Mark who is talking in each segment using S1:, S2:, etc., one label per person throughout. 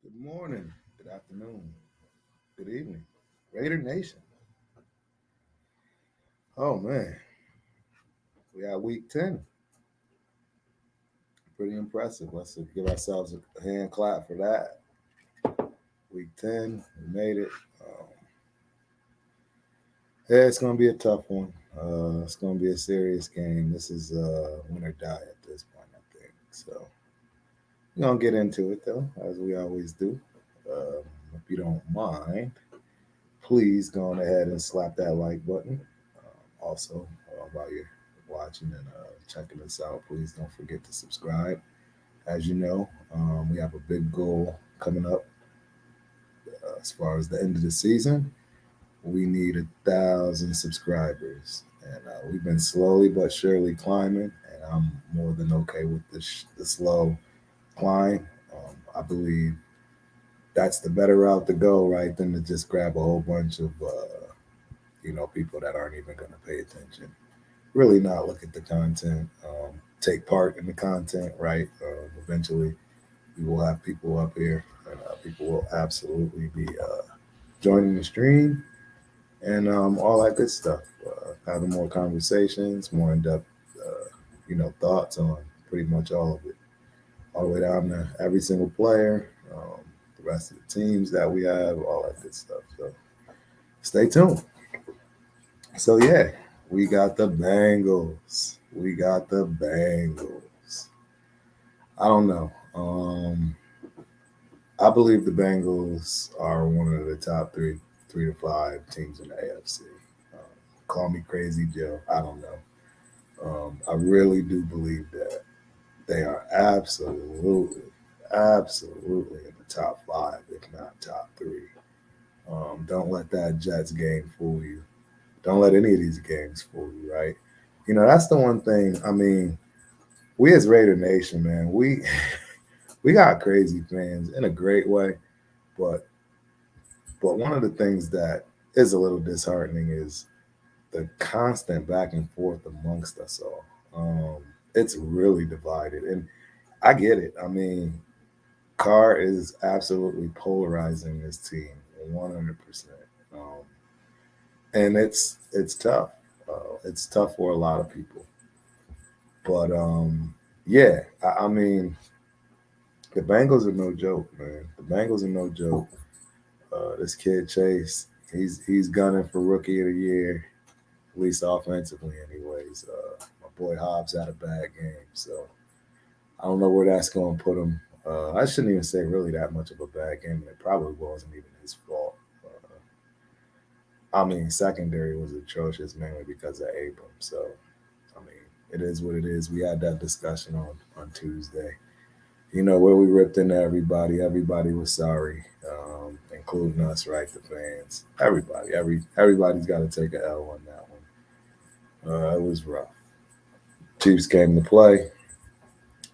S1: Good morning, good afternoon, good evening, Raider Nation. Oh man, we got week 10. Pretty impressive. Let's give ourselves a hand clap for that. Week 10, we made it. Yeah, it's going to be a tough one. It's going to be a serious game. This is win or die at this point, I think. So we're going to get into it, though, as we always do. If you don't mind, please go on ahead and slap that like button. Also, while you're watching and checking us out, please don't forget to subscribe. As you know, we have a big goal coming up as far as the end of the season. We need 1,000 subscribers, and we've been slowly but surely climbing. And I'm more than okay with the slow climb. I believe that's the better route to go, right, than to just grab a whole bunch of people that aren't even going to pay attention. Really not look at the content, take part in the content, right? Eventually, we will have people up here, and people will absolutely be joining the stream and all that good stuff. Having more conversations, more in-depth, thoughts on pretty much all of it, all the way down to every single player, the rest of the teams that we have, all that good stuff. So stay tuned. So yeah, we got the Bengals. We got the Bengals. I don't know. I believe the Bengals are one of the top three to five teams in the AFC. Um, Call me crazy, Joe. I don't know. I really do believe that they are absolutely in the top five, if not top three. Don't let that Jets game fool you. Don't let any of these games fool you, right? That's the one thing. I mean, we as Raider Nation, man, we we got crazy fans in a great way, but one of the things that is a little disheartening is the constant back and forth amongst us all. It's really divided, and I get it. I mean, Carr is absolutely polarizing this team 100%, and it's tough. It's tough for a lot of people, but yeah, I mean, the Bengals are no joke, man. The Bengals are no joke. This kid Chase, he's gunning for Rookie of the Year, at least offensively, anyways. My boy Hobbs had a bad game, so I don't know where that's going to put him. I shouldn't even say really that much of a bad game, and it probably wasn't even his fault. I mean, secondary was atrocious mainly because of Abram. So, I mean, it is what it is. We had that discussion on Tuesday. Where we ripped into everybody. Everybody was sorry, including us, right? The fans. Everybody's got to take an L on that one. It was rough. Chiefs came to play.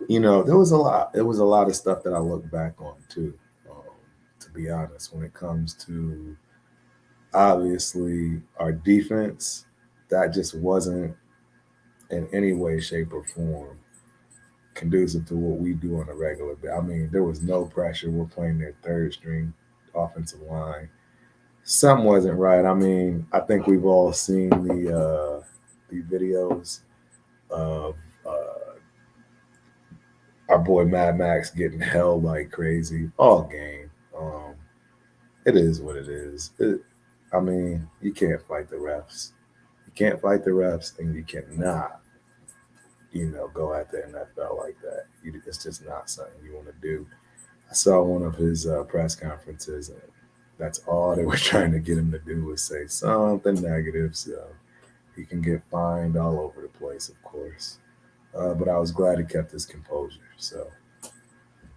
S1: There was a lot. It was a lot of stuff that I look back on too. To be honest, when it comes to obviously our defense, that just wasn't in any way, shape, or form conducive to what we do on a regular basis. I mean, there was no pressure. We're playing their third string offensive line. Something wasn't right. I mean, I think we've all seen the videos of our boy Mad Max getting held like crazy all game. It is what it is. I mean, you can't fight the refs. You can't fight the refs, and you cannot go at the NFL like that. It's just not something you want to do. I saw one of his press conferences, and That's all they were trying to get him to do was say something negative, so he can get fined all over the place, of course. But I was glad he kept his composure. So,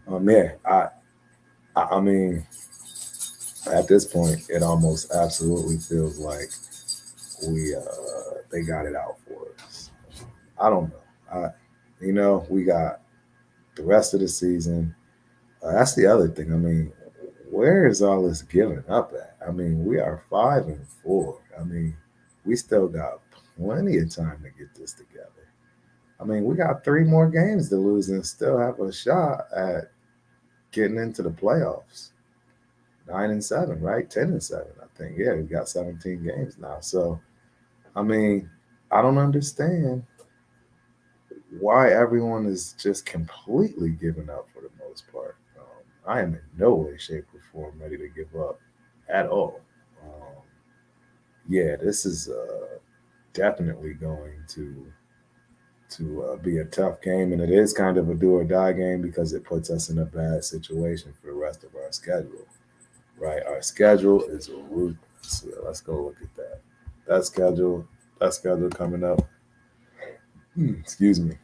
S1: yeah, I mean, at this point, it almost absolutely feels like they got it out for us. I don't know. We got the rest of the season. That's the other thing. I mean, where is all this giving up at? I mean, we are 5-4. I mean, we still got plenty of time to get this together. I mean, we got 3 more games to lose and still have a shot at getting into the playoffs. 9-7, right? 10-7, I think. Yeah, we got 17 games now. So, I mean, I don't understand why everyone is just completely giving up for the most part. I am in no way, shape, or form ready to give up at all. Um, yeah, this is definitely going to be a tough game, and it is kind of a do or die game because it puts us in a bad situation for the rest of our schedule. Right, our schedule is ruthless. So let's go look at that. That schedule, that schedule coming up. Excuse me.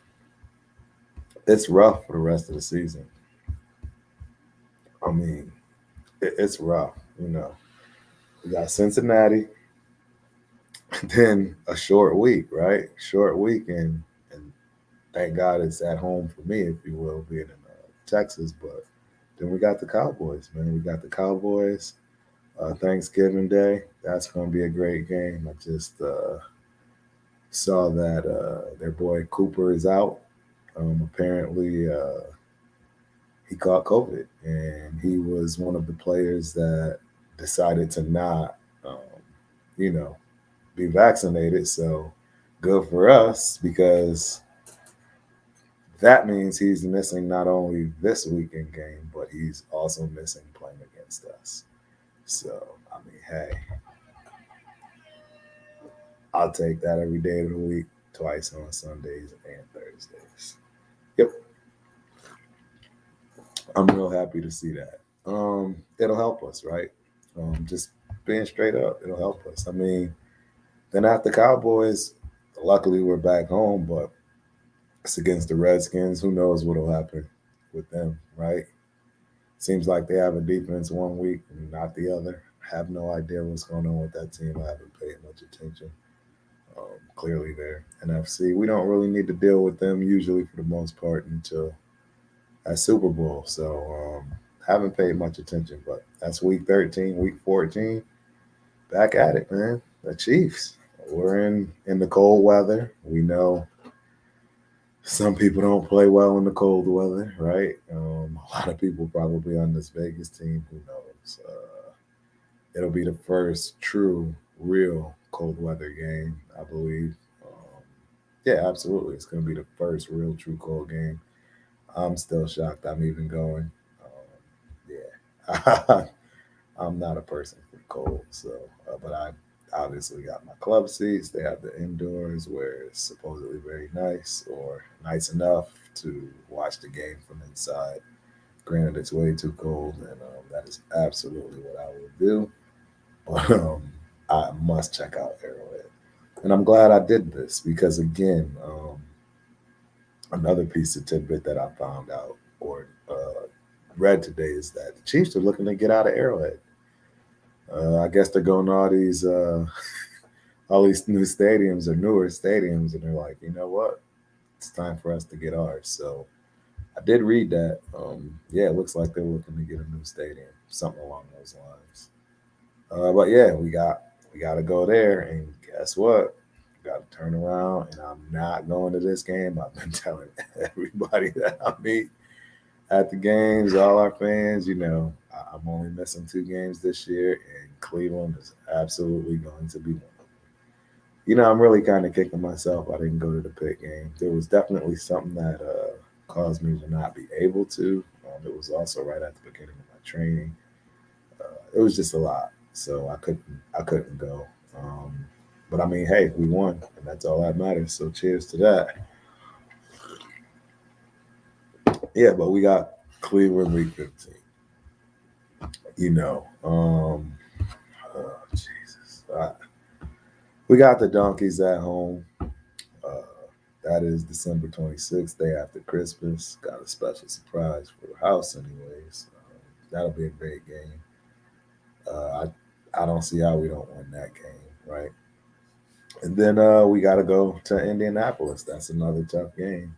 S1: It's rough for the rest of the season. I mean, it's rough. We got Cincinnati, then a short week, right? Short week, and thank God it's at home for me, if you will, being in Texas. But then we got the Cowboys, man. We got the Cowboys. Thanksgiving Day. That's going to be a great game. I just saw that their boy Cooper is out. Apparently, he caught COVID, and he was one of the players that decided to not, um, you know, be vaccinated. So good for us because that means he's missing not only this weekend game, but he's also missing playing against us. So I mean, hey, I'll take that every day of the week, twice on Sundays and Thursdays. Yep, I'm real happy to see that. It'll help us, right? Just being straight up, it'll help us. I mean, then after Cowboys, luckily we're back home, but it's against the Redskins. Who knows what'll happen with them, right? Seems like they have a defense one week and not the other. Have no idea what's going on with that team. I haven't paid much attention. Clearly, they're NFC. We don't really need to deal with them usually for the most part until at Super Bowl. So haven't paid much attention, but that's week 13, week 14. Back at it, man. The Chiefs. We're in the cold weather. We know some people don't play well in the cold weather, right? A lot of people probably on this Vegas team. Who knows? It'll be the first true, real cold weather game, I believe. Yeah, absolutely. It's going to be the first real, true cold game. I'm still shocked I'm even going. Yeah, I'm not a person for the cold, so but I obviously got my club seats. They have the indoors where it's supposedly very nice or nice enough to watch the game from inside. Granted, it's way too cold, and that is absolutely what I will do. But I must check out Arrowhead, and I'm glad I did this because again, another piece of tidbit that I found out or read today is that the Chiefs are looking to get out of Arrowhead. I guess they're going to all these new stadiums or newer stadiums, and they're like, you know what? It's time for us to get ours. So I did read that. Yeah, it looks like they're looking to get a new stadium, something along those lines. But yeah, we got to go there, and guess what? Got to turn around, and I'm not going to this game. I've been telling everybody that I meet at the games, all our fans. I'm only missing 2 games this year, and Cleveland is absolutely going to be one. I'm really kind of kicking myself. I didn't go to the pit game. There was definitely something that caused me to not be able to. It was also right at the beginning of my training. It was just a lot, so I couldn't go. Um, but I mean, hey, we won, and that's all that matters. So cheers to that. Yeah, but we got Cleveland week 15. You know, oh, Jesus, we got the Donkeys at home. Uh, that is December 26th, day after Christmas. Got a special surprise for the house, anyways. That'll be a great game. I don't see how we don't win that game, right? And then we got to go to Indianapolis. That's another tough game.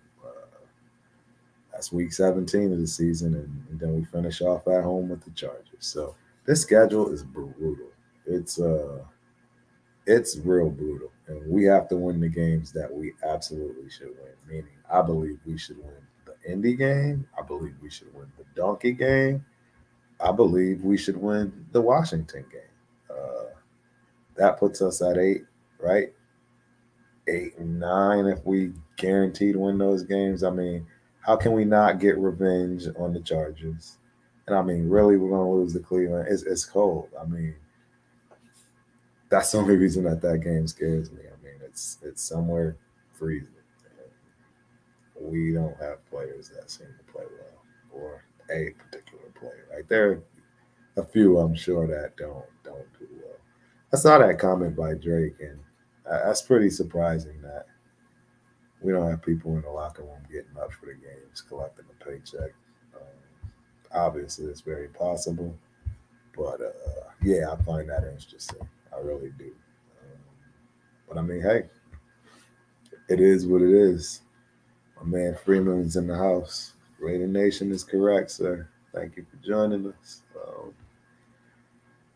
S1: That's week 17 of the season, and then we finish off at home with the Chargers. So this schedule is brutal. It's uh, it's real brutal, and we have to win the games that we absolutely should win. Meaning, I believe we should win the Indy game. I believe we should win the Donkey game. I believe we should win the Washington game. That puts us at 8, right? 8 and 9 if we guaranteed win those games. I mean, how can we not get revenge on the Chargers? And I mean, really, we're gonna lose to Cleveland. It's cold. I mean, that's the only reason that game scares me. I mean, it's somewhere freezing. We don't have players that seem to play well, or a particular player. Like there are a few, I'm sure, that don't do well. I saw that comment by Drake, and that's pretty surprising that we don't have people in the locker room getting up for the games, collecting a paycheck. Obviously, it's very possible, but yeah, I find that interesting. I really do. But I mean, hey, it is what it is. My man Freeman's in the house. Raider Nation is correct, sir. Thank you for joining us.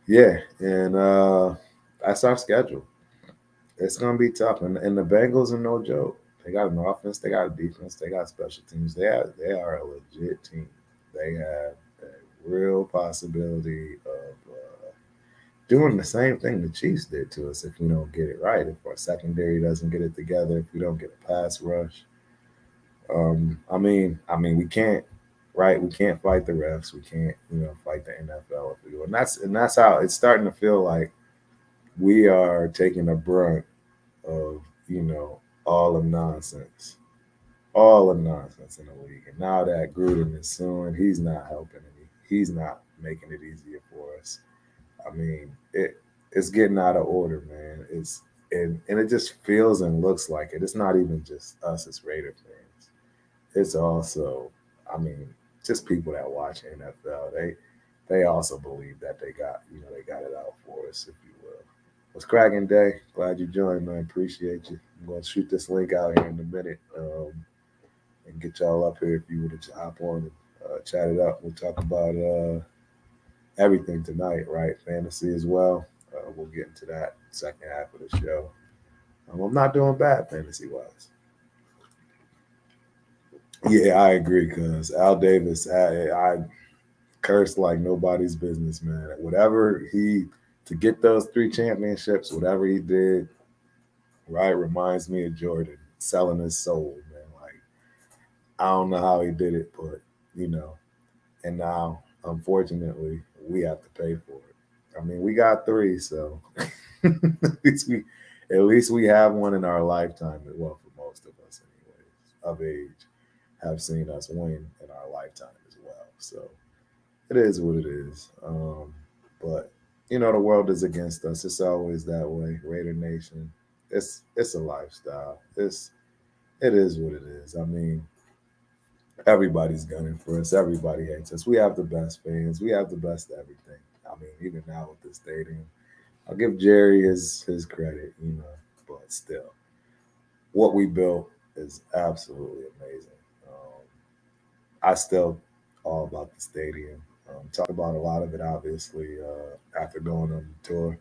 S1: Yeah, and that's our schedule. It's gonna be tough, and the Bengals are no joke. They got an offense, they got a defense, they got special teams. They are a legit team. They have a real possibility of doing the same thing the Chiefs did to us if we don't get it right. If our secondary doesn't get it together, if we don't get a pass rush. I mean, we can't, right? We can't fight the refs. We can't, fight the NFL if we do. And that's how it's starting to feel like we are taking the brunt of, all the nonsense, all the nonsense in the league. And now that Gruden is suing, he's not helping any. He's not making it easier for us. I mean, it's getting out of order, man. And it just feels and looks like it. It's not even just us as Raider fans. It's also, I mean, just people that watch NFL. They also believe that they got it out for us, if you will. What's cracking, Day? Glad you joined, man. Appreciate you. I'm gonna shoot this link out here in a minute, and get y'all up here if you would to hop on and chat it up. We'll talk about everything tonight, right? Fantasy as well. We'll get into that second half of the show. I'm not doing bad fantasy wise. Yeah, I agree. Cause Al Davis, I cursed like nobody's business, man. Whatever he to get those 3 championships, whatever he did, right, reminds me of Jordan selling his soul, man. Like I don't know how he did it, but you know. And now, unfortunately, we have to pay for it. I mean, we got 3, so at least we have one in our lifetime. Well, for most of us, anyways, of age, have seen us win in our lifetime as well. So it is what it is. But the world is against us. It's always that way. Raider Nation. It's a lifestyle. It is what it is. I mean, everybody's gunning for us. Everybody hates us. We have the best fans. We have the best everything. I mean, even now with the stadium, I'll give Jerry his credit, but still, what we built is absolutely amazing. I still all about the stadium. Talk about a lot of it, obviously, after going on the tour.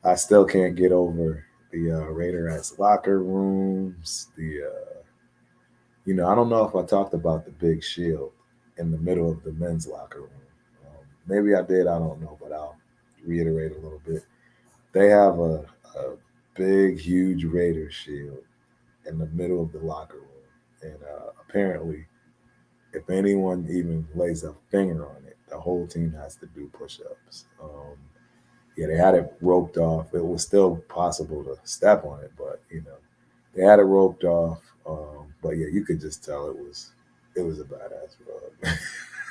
S1: I still can't get over the Raiderettes locker rooms. I don't know if I talked about the big shield in the middle of the men's locker room. Maybe I did. I don't know, but I'll reiterate a little bit. They have a big, huge Raider shield in the middle of the locker room, and apparently, if anyone even lays a finger on it, the whole team has to do push-ups. Yeah, they had it roped off. It was still possible to step on it, but they had it roped off. But yeah, you could just tell it was a badass rug.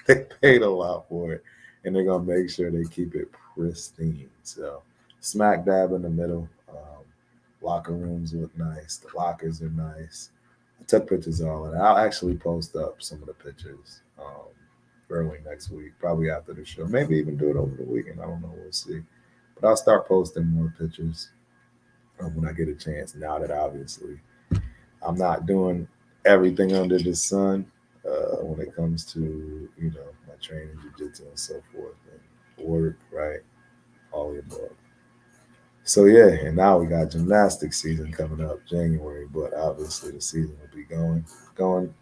S1: They paid a lot for it. and they're gonna make sure they keep it pristine. So smack dab in the middle. Locker rooms look nice. The lockers are nice. I took pictures of all of that. I'll actually post up some of the pictures early next week, probably after the show. Maybe even do it over the weekend. I don't know. We'll see. But I'll start posting more pictures when I get a chance. Now that obviously I'm not doing everything under the sun when it comes to my training, jiu-jitsu, and so forth, and work, right? All the above. So yeah, and now we got gymnastics season coming up January, but obviously the season will be going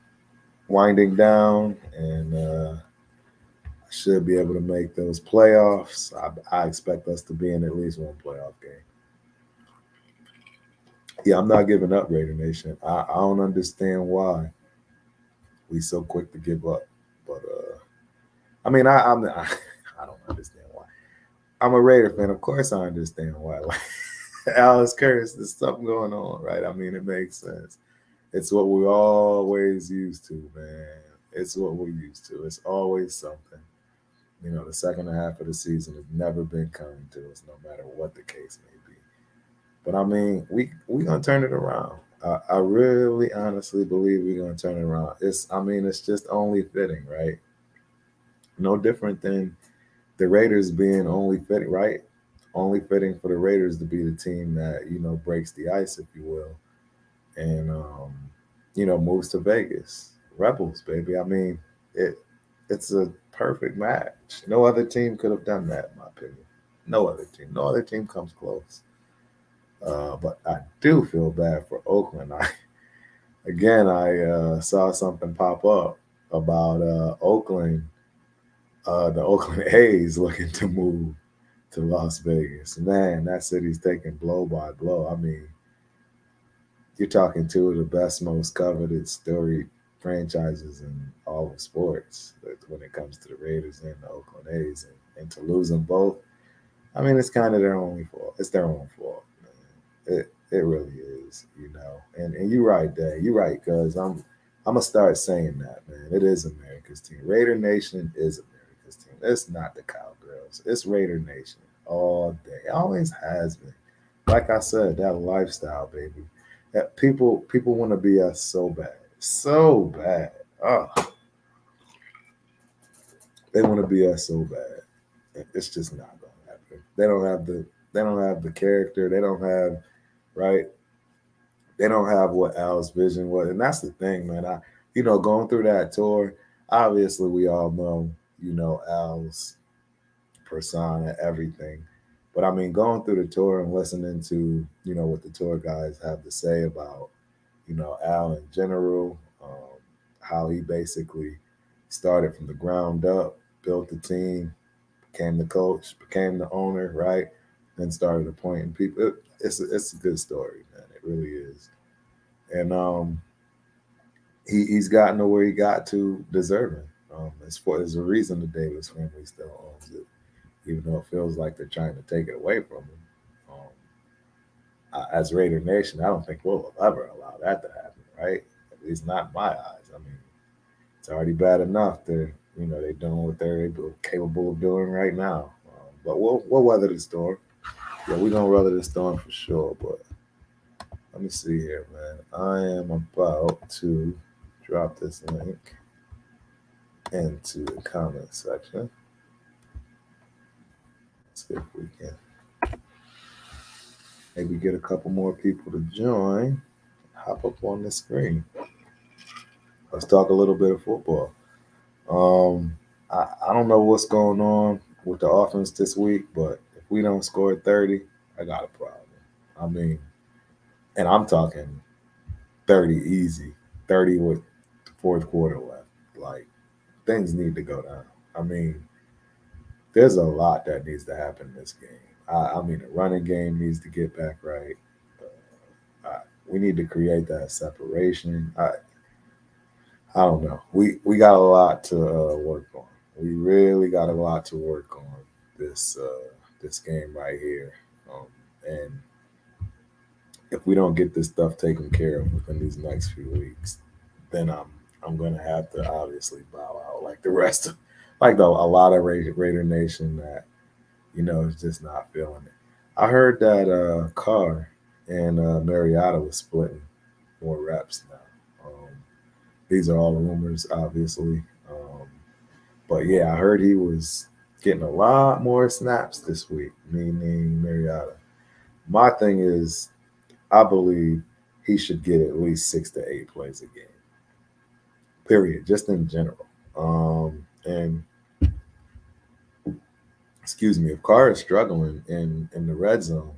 S1: winding down, and I should be able to make those playoffs. I expect us to be in at least one playoff game. Yeah, I'm not giving up, Raider Nation. I don't understand why we so quick to give up, but I mean I don't understand why. I'm a Raider fan, of course I understand why. Like Alice Curtis, there's something going on, right? I mean, it makes sense. It's what we're always used to, man. It's what we're used to. It's always something. The second half of the season has never been kind to us, no matter what the case may be. But I mean, we gonna turn it around. I really, honestly believe we're gonna turn it around. It's just only fitting, right? No different than the Raiders being only fitting, right? Only fitting for the Raiders to be the team that breaks the ice, if you will, and moves to Vegas. Rebels, baby. I mean, it's a perfect match. No other team could have done that, in my opinion. No other team. No other team comes close. But I do feel bad for Oakland. I saw something pop up about Oakland, the Oakland A's looking to move to Las Vegas. Man, that city's taking blow by blow. I mean, you're talking two of the best, most coveted, storied franchises in all of sports when it comes to the Raiders and the Oakland A's, and to lose them both. I mean, it's kind of their only fault. It's their own fault, man. It really is, And you're right, Dad. You're right, cause I'm gonna start saying that, man. It is America's team. Raider Nation is America's team. It's not the Cowgirls. It's Raider Nation all day. It always has been. Like I said, that lifestyle, baby. That people want to be us so bad, so bad. Oh, they want to be us so bad. It's just not gonna happen. They don't have the character. They don't have right. They don't have what Al's vision was, and that's the thing, man. Going through that tour, obviously we all know, Al's persona, everything. But I mean, going through the tour and listening to, what the tour guys have to say about, Al in general, how he basically started from the ground up, built the team, became the coach, became the owner, right? Then started appointing people. It's a good story, man. It really is. And he's gotten to where he got to deserving. There's a reason the Davis family still owns it, even though it feels like they're trying to take it away from him. As Raider Nation, I don't think we'll ever allow that to happen, right? At least not in my eyes. I mean, it's already bad enough they're they're doing what they're capable of doing right now. But we'll weather the storm. Yeah, we're gonna weather the storm for sure. But let me see here, man. I am about to drop this link into the comment section. Let's see if we can maybe get a couple more people to join. Hop up on the screen. Let's talk a little bit of football. Um, I don't know what's going on with the offense this week, but if we don't score 30, I got a problem. I mean, and I'm talking 30 easy, 30 with the fourth quarter left. Like, things need to go down. I mean, there's a lot that needs to happen in this game. I mean, the running game needs to get back right. We need to create that separation. I don't know. We got a lot to work on. We really got a lot to work on this game right here. And if we don't get this stuff taken care of within these next few weeks, then I'm gonna have to obviously bow out like the rest of like though a lot of Raider Nation that is just not feeling it. I heard that Carr and Mariota was splitting more reps now. These are all rumors, obviously, but yeah, I heard he was getting a lot more snaps this week, meaning Mariota. My thing is, I believe he should get at least 6 to 8 plays a game. Period, just in general. And excuse me, if Carr is struggling in the red zone,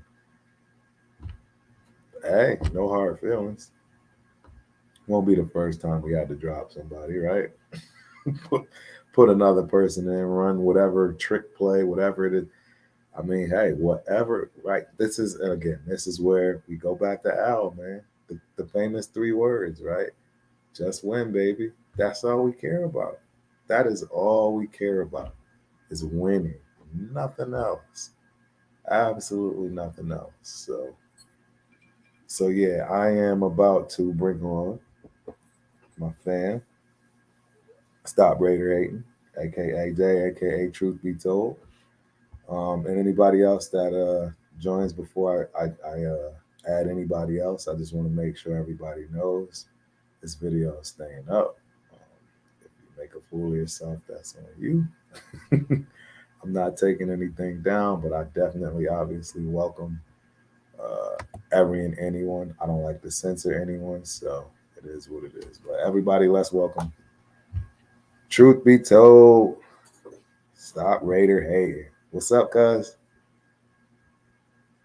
S1: hey, no hard feelings. Won't be the first time we had to drop somebody, right? put, put another person in, run whatever trick play, whatever it is. I mean, hey, whatever, right? This is where we go back to Al, man. The famous 3 words, right? Just win, baby. That's all we care about. That is all we care about is winning. Nothing else. Absolutely nothing else. So yeah, I am about to bring on my fan, Stop Raider Hating, aka Jay, aka Truth Be Told. And anybody else that joins before I add anybody else, I just want to make sure everybody knows this video is staying up. If you make a fool of yourself, that's on you. I'm not taking anything down, but I definitely, obviously, welcome every and anyone. I don't like to censor anyone, so it is what it is. But everybody, let's welcome Truth Be Told. Stop Raider hating. What's up, cuz?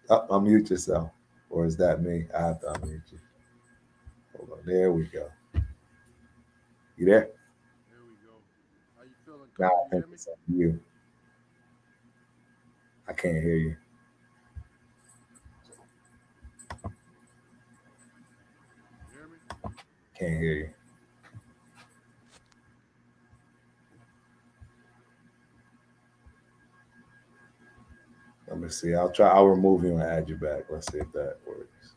S1: Unmute yourself. Or is that me? I have to unmute you. Hold on. There we go. You there?
S2: There we go. How you feeling,
S1: Now
S2: Cole?
S1: I
S2: You
S1: think
S2: hear me?
S1: it's on you. I can't hear you.
S2: You hear me?
S1: Can't hear you. Let me see. I'll try. I'll remove you and add you back. Let's see if that works.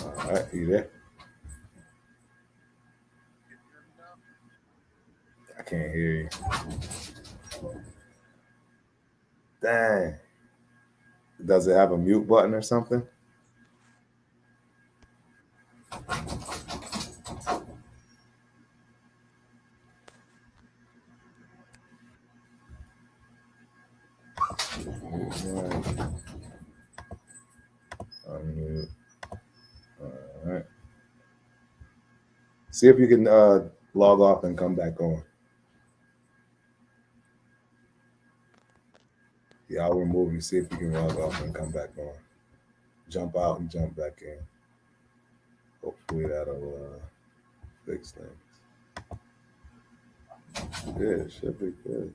S1: All right. You there?
S2: Can you hear me now?
S1: I can't hear you. Dang. Does it have a mute button or something? Right. Unmute. All right. See if you can log off and come back on. Yeah, I'll remove you. See if you can log off and come back on. Jump out and jump back in. Hopefully that'll fix things. Yeah, it should be good.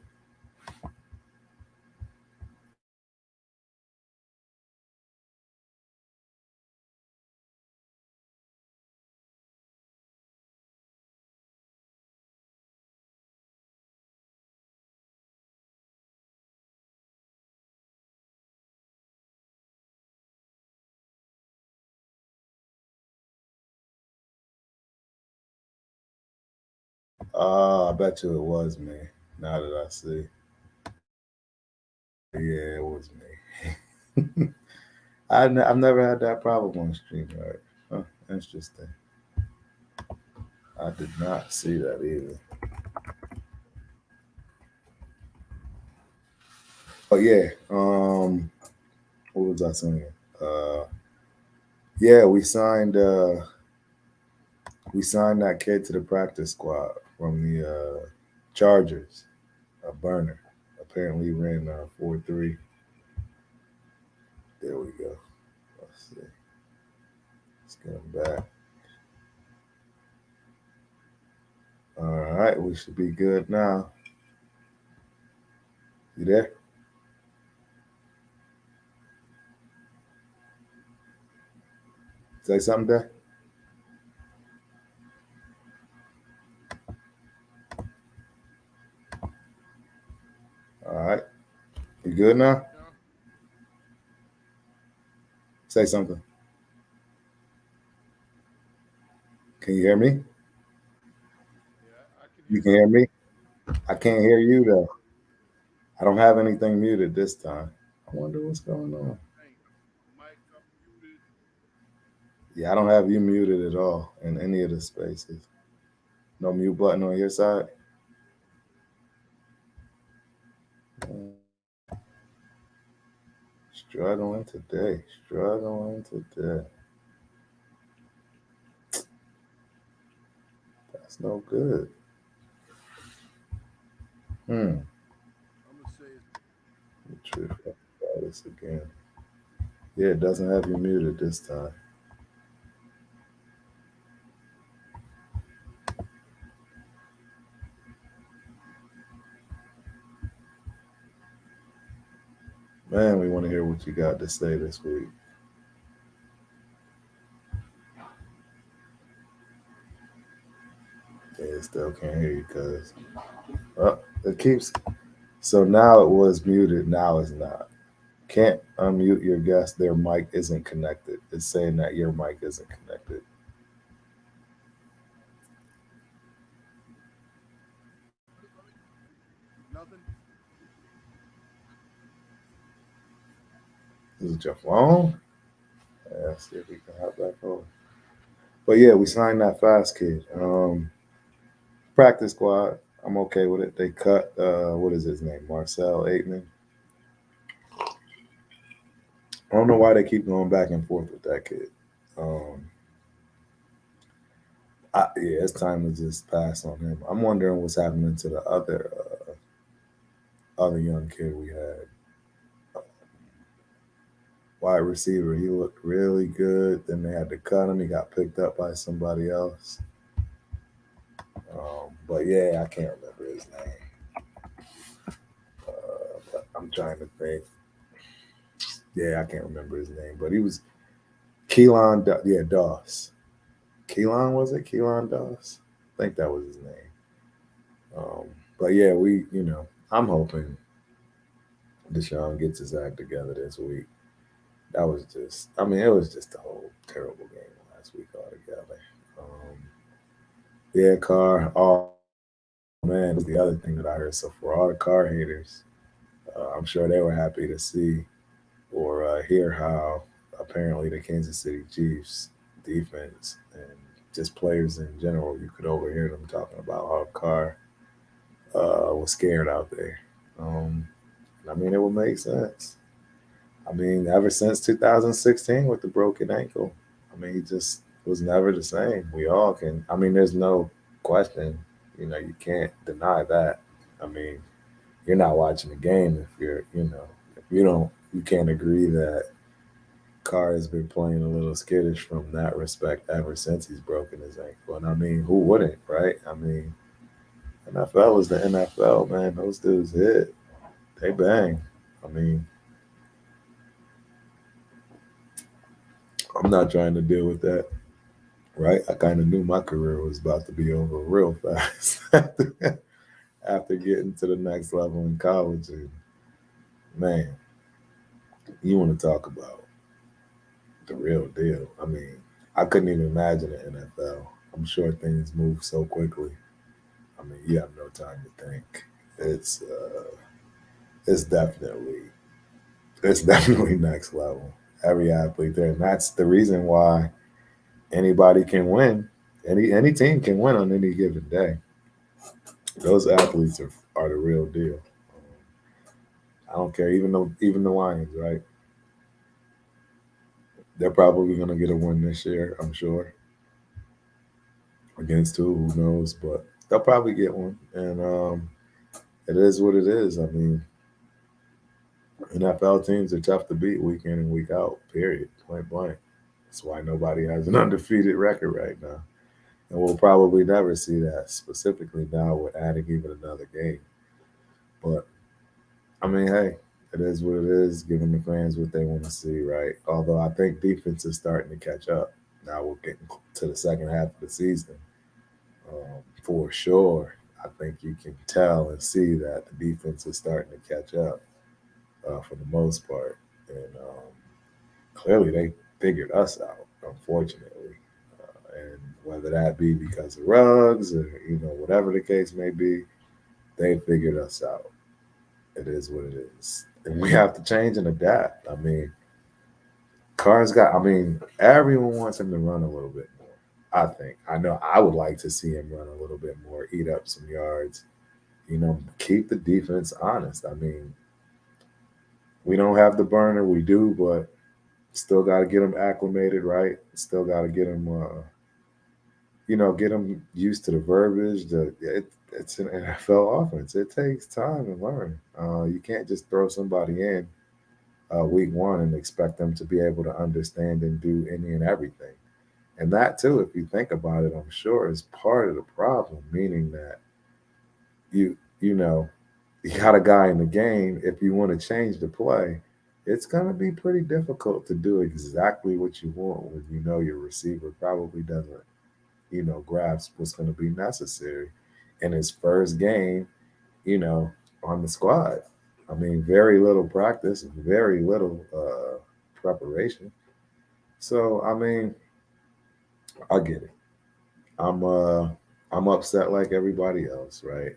S1: I bet you it was me. Now that I see. Yeah, it was me. I've never had that problem on stream, right? Huh, interesting. I did not see that either. But yeah, what was I saying? Uh, yeah, we signed that kid to the practice squad from the Chargers, a burner. Apparently ran 4.3. There we go. Let's see. Let's get him back. All right, we should be good now. You there? Say something there. All right, you good now?
S2: Yeah.
S1: Say something. Can you hear me?
S2: Yeah, I can
S1: You
S2: hear
S1: can
S2: you.
S1: hear me? I
S2: Yeah,
S1: can't
S2: I
S1: hear
S2: can
S1: you
S2: hear you.
S1: though. I don't have anything muted this time. I wonder what's going on.
S2: Hey, mic unmuted.
S1: Yeah, I don't have you muted at all in any of the spaces. No mute button on your side. Mm, struggling today. Struggling today. That's no good. Hmm.
S2: I'm gonna say it's
S1: True. Try this again. Yeah, it doesn't have you muted this time. Man, we want to hear what you got to say this week. Yeah, still can't hear you because it keeps. So now it was muted. Now it's not. Can't unmute your guest. Their mic isn't connected. It's saying that your mic isn't connected.
S2: nothing.
S1: Is it your phone? Yeah, let's see if we can hop back on. But yeah, we signed that fast kid. Practice squad. I'm okay with it. They cut what is his name? Marcel Aitman. I don't know why they keep going back and forth with that kid. Um, yeah, it's time to just pass on him. I'm wondering what's happening to the other young kid we had. Wide receiver. He looked really good. Then they had to cut him. He got picked up by somebody else. But yeah, I can't remember his name. But I'm trying to think. Yeah, I can't remember his name. But he was Keelan. Yeah, Doss. Keelan was it? Keelan Doss. I think that was his name. But yeah, I'm hoping Deshaun gets his act together this week. That was just, I mean, it was just a whole terrible game last week altogether. Um, yeah, Carr. Oh man, was the other thing that I heard. So for all the Carr haters, I'm sure they were happy to see or hear how apparently the Kansas City Chiefs defense and just players in general, you could overhear them talking about how Carr was scared out there. Um, I mean, it would make sense. I mean, ever since 2016 with the broken ankle, I mean, he just was never the same. We all can. I mean, there's no question. You can't deny that. I mean, you're not watching the game if if you can't agree that Carr has been playing a little skittish from that respect ever since he's broken his ankle. And I mean, who wouldn't, right? I mean, NFL is the NFL, man. Those dudes hit, they bang. I mean, I'm not trying to deal with that, right? I kind of knew my career was about to be over real fast after getting to the next level in college. And man, you want to talk about the real deal. I mean, I couldn't even imagine the NFL. I'm sure things move so quickly. I mean, you have no time to think. It's uh, it's definitely it's definitely next level. Every athlete there, and that's the reason why anybody can win. Any team can win on any given day. Those athletes are the real deal. I don't care, even the Lions, right? They're probably gonna get a win this year, I'm sure. Against who knows? But they'll probably get one. And it is what it is. I mean, NFL teams are tough to beat week in and week out. Period. Point blank. That's why nobody has an undefeated record right now. And we'll probably never see that specifically now with adding even another game. But I mean, hey, it is what it is, giving the fans what they want to see, right? Although I think defense is starting to catch up. Now we're getting to the second half of the season. For sure, I think you can tell and see that the defense is starting to catch up for the most part. And clearly they figured us out, unfortunately. And whether that be because of rugs or whatever the case may be. They figured us out. It is what it is, and we have to change and adapt. I mean, Carr's got. I mean, everyone wants him to run a little bit more. I think. I know. I would like to see him run a little bit more, eat up some yards. Keep the defense honest. I mean, we don't have the burner. We do, but still got to get them acclimated, right? Still got to get them, get them used to the verbiage. It's an NFL offense. It takes time to learn. You can't just throw somebody in week one and expect them to be able to understand and do any and everything. And that too, if you think about it, I'm sure is part of the problem. Meaning that you you know you got a guy in the game. If you want to change the play, it's gonna be pretty difficult to do exactly what you want when you know your receiver probably doesn't grasp what's going to be necessary in his first game, you know, on the squad. I mean, very little practice, very little preparation. So, I mean, I get it. I'm uh I'm upset like everybody else, right?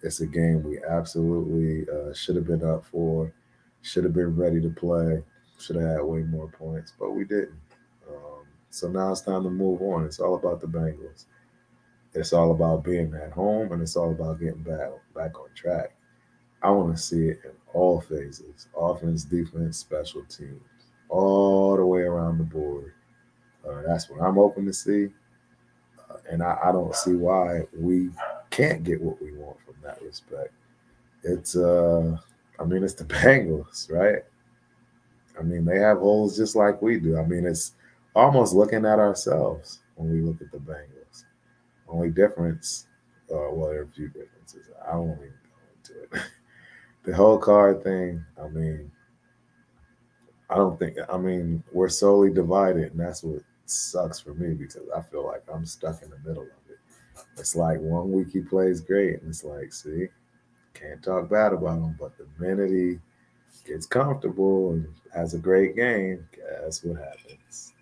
S1: It's a game we absolutely should have been up for, should have been ready to play, should have had way more points, but we didn't. So now it's time to move on. It's all about the Bengals. It's all about being at home, and it's all about getting back on track. I want to see it in all phases: offense, defense, special teams, all the way around the board. That's what I'm hoping to see, and I don't see why we can't get what we want from that respect. It's I mean, it's the Bengals, right? I mean, they have holes just like we do. I mean, it's almost looking at ourselves when we look at the Bengals. Only difference, well, there are a few differences. I won't even go into it. The whole card thing, I mean, I don't think, I mean, we're solely divided, and that's what sucks for me because I feel like I'm stuck in the middle of it. It's like one week he plays great, and it's like, see, can't talk bad about him, but the minute he gets comfortable and has a great game, guess what happens?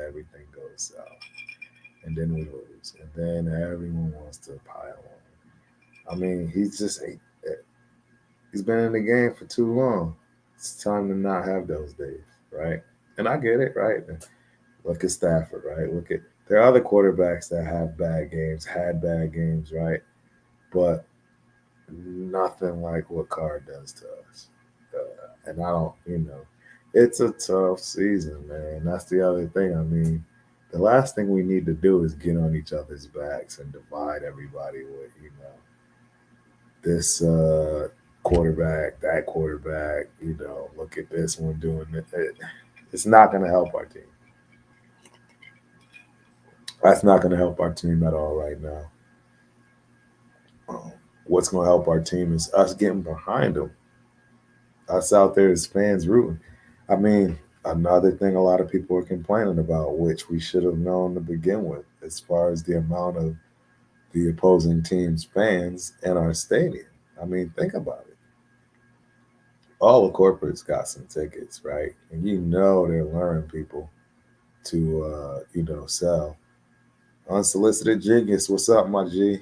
S1: Everything goes south, and then we lose, and then everyone wants to pile on. I mean, he's been in the game for too long. It's time to not have those days, right? And I get it, right? Look at Stafford, right? Look at there are other quarterbacks that have bad games, had bad games, right? But nothing like what Carr does to us. And I don't, it's a tough season, man. That's the other thing. I mean, the last thing we need to do is get on each other's backs and divide everybody with, this quarterback, that quarterback, look at this one doing it. It's not going to help our team. That's not going to help our team at all right now. What's going to help our team is us getting behind them, us out there as fans rooting. I mean, another thing a lot of people are complaining about, which we should have known to begin with, as far as the amount of the opposing team's fans in our stadium. I mean, think about it. All the corporates got some tickets, right? And they're luring people to sell. Unsolicited Genius, what's up, my G?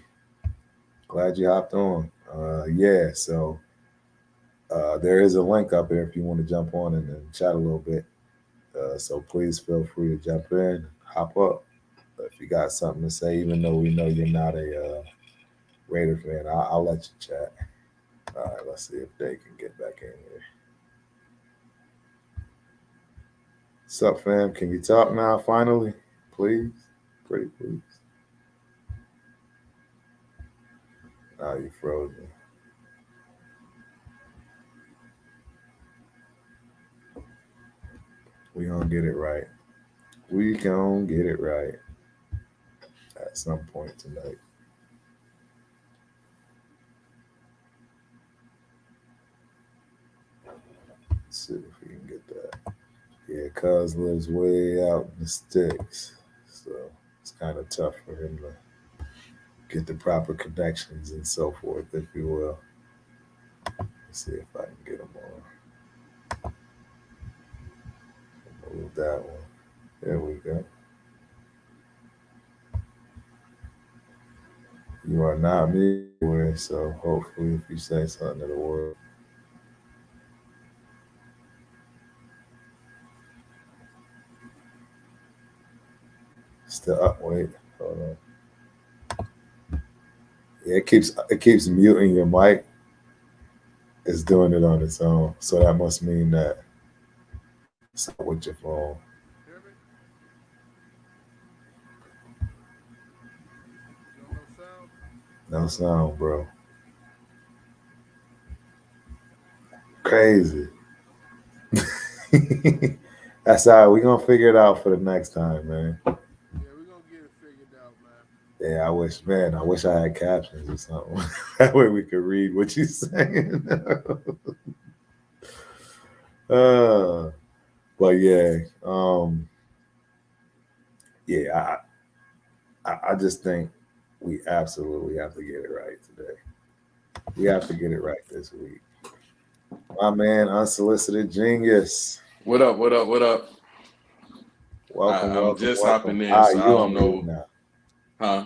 S1: Glad you hopped on. Yeah, so there is a link up there if you want to jump on and chat a little bit. So please feel free to jump in, hop up. If you got something to say, even though we know you're not a Raider fan, I'll let you chat. All right, let's see if they can get back in here. What's up, fam? Can you talk now, finally? Please? Pretty please. Now you frozen. We gonna get it right. We gonna get it right at some point tonight. Let's see if we can get that. Yeah, Cuz lives way out in the sticks, so it's kind of tough for him to get the proper connections and so forth, if you will. Let's see if I can get him on. Move that one. There we go. You are not muted anywhere, so hopefully, if you say something, it'll work. Still up. Wait, hold on. Yeah, it keeps muting your mic. It's doing it on its own, so that must mean that something with your phone.
S2: Hear me? Still no sound?
S1: No sound, bro. Crazy. That's all right. We're gonna figure it out for the next time, man.
S2: Yeah, we're gonna get it figured out, man.
S1: Yeah, I wish I had captions or something. That way we could read what you're saying. uh, but yeah, um, yeah, I just think we absolutely have to get it right today. We have to get it right this week. My man, unsolicited genius.
S3: What up? What up? What up?
S1: Welcome,
S3: I'm
S1: welcome,
S3: just
S1: welcome.
S3: hopping in,
S1: Ah,
S3: so I
S1: you
S3: don't
S1: on mute
S3: know,
S1: now.
S3: huh?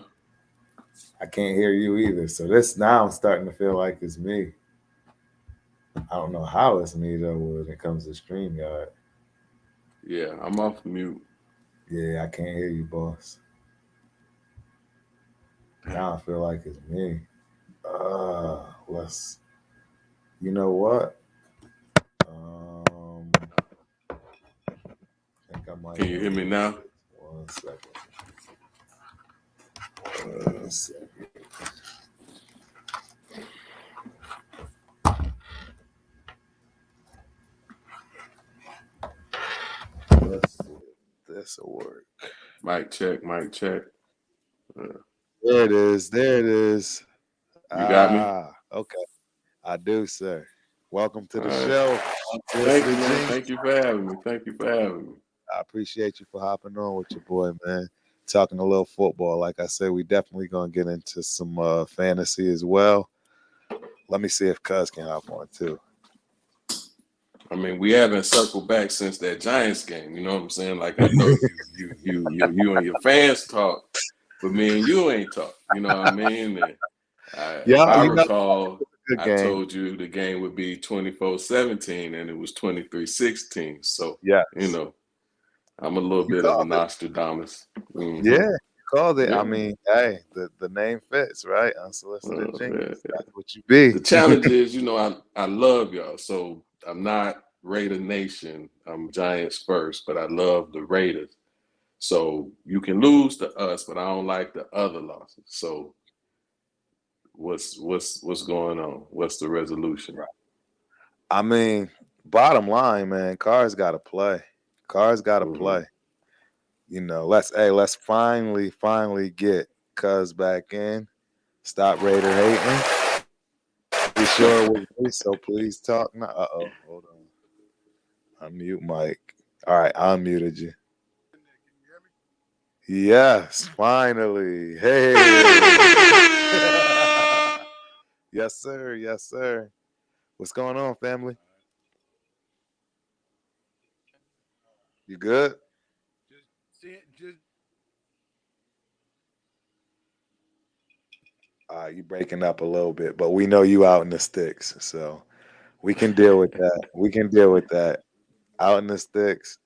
S1: I can't hear you either. So this now I'm starting to feel like it's me. I don't know how it's me though when it comes to StreamYard.
S3: Yeah, I'm off mute.
S1: Yeah, I can't hear you, boss. Now I feel like it's me. Let's. You know what? I think I might
S3: Can you hear me
S1: unmute
S3: now?
S1: this. One second. One second. Let's see if this will work.
S3: Mic check, mic check.
S1: There it is. There it is.
S3: You got me?
S1: Okay. I do, sir. Welcome to
S3: All
S1: the
S3: right.
S1: show,
S3: Thank
S1: Unsolicited
S3: you, man.
S1: Genius.
S3: Thank you for having me. Thank you for having me.
S1: I appreciate you for hopping on with your boy, man. Talking a little football. Like I said, we definitely gonna get into some fantasy as well. Let me see if Cuz can hop on too.
S3: I mean, we haven't circled back since that Giants game. You know what I'm saying? Like I know you and your fans talk, but me and you ain't talk. You know what I mean? And if
S1: Yeah,
S3: I
S1: you know,
S3: recall,
S1: good
S3: I
S1: game.
S3: told you the game would be 24-17, and it was 23-16. So, you
S1: Yes,
S3: know, I'm a little
S1: you
S3: bit of a
S1: called it.
S3: Nostradamus.
S1: Yeah,
S3: Hmm.
S1: you called it. I
S3: Yeah.
S1: mean, hey, the name fits, right? Unsolicited Genius.
S3: Yeah.
S1: That's what you be.
S3: The challenge is, I love y'all. So I'm not Raider Nation. I'm Giants first, but I love the Raiders. So you can lose to us, but I don't like the other losses. So what's going on? What's the resolution?
S1: Right. I mean, bottom line, man, Cars got to play. Cars got to
S3: Hmm.
S1: play. Let's finally get Cuz back in. Stop Raider hating. Be sure it was me, so please talk now. Hold on. Unmute Mike. All right, I unmuted you.
S2: In there, can you hear me?
S1: Yes, finally. Hey. Yes, sir. Yes, sir. What's going on, family? You good?
S2: Just see it, just
S1: You breaking up a little bit, but we know you out in the sticks, so we can deal with that. We can deal with that. Out in the sticks.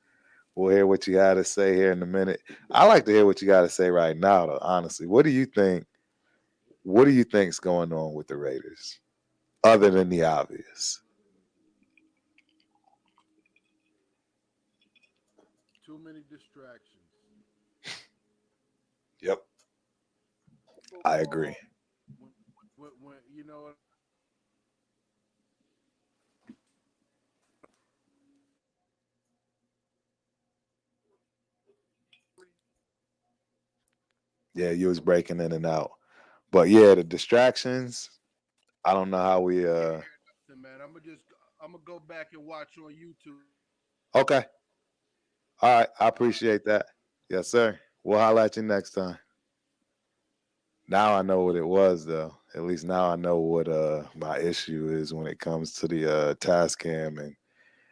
S1: We'll hear what you got to say here in a minute. I like to hear what you got to say right now, though. Honestly, what do you think? What do you think's going on with the Raiders, other than the obvious?
S2: too many distractions.
S1: Yep, I agree.
S2: Football, when you know what?
S1: Yeah, you was breaking in and out, but yeah, the distractions. I don't know how we.
S2: Can't hear nothing, man. I'm gonna go back and watch on YouTube.
S1: Okay, all right. I appreciate that. Yes, sir. We'll holler at you next time. Now I know what it was, though. At least now I know what my issue is when it comes to the task cam, and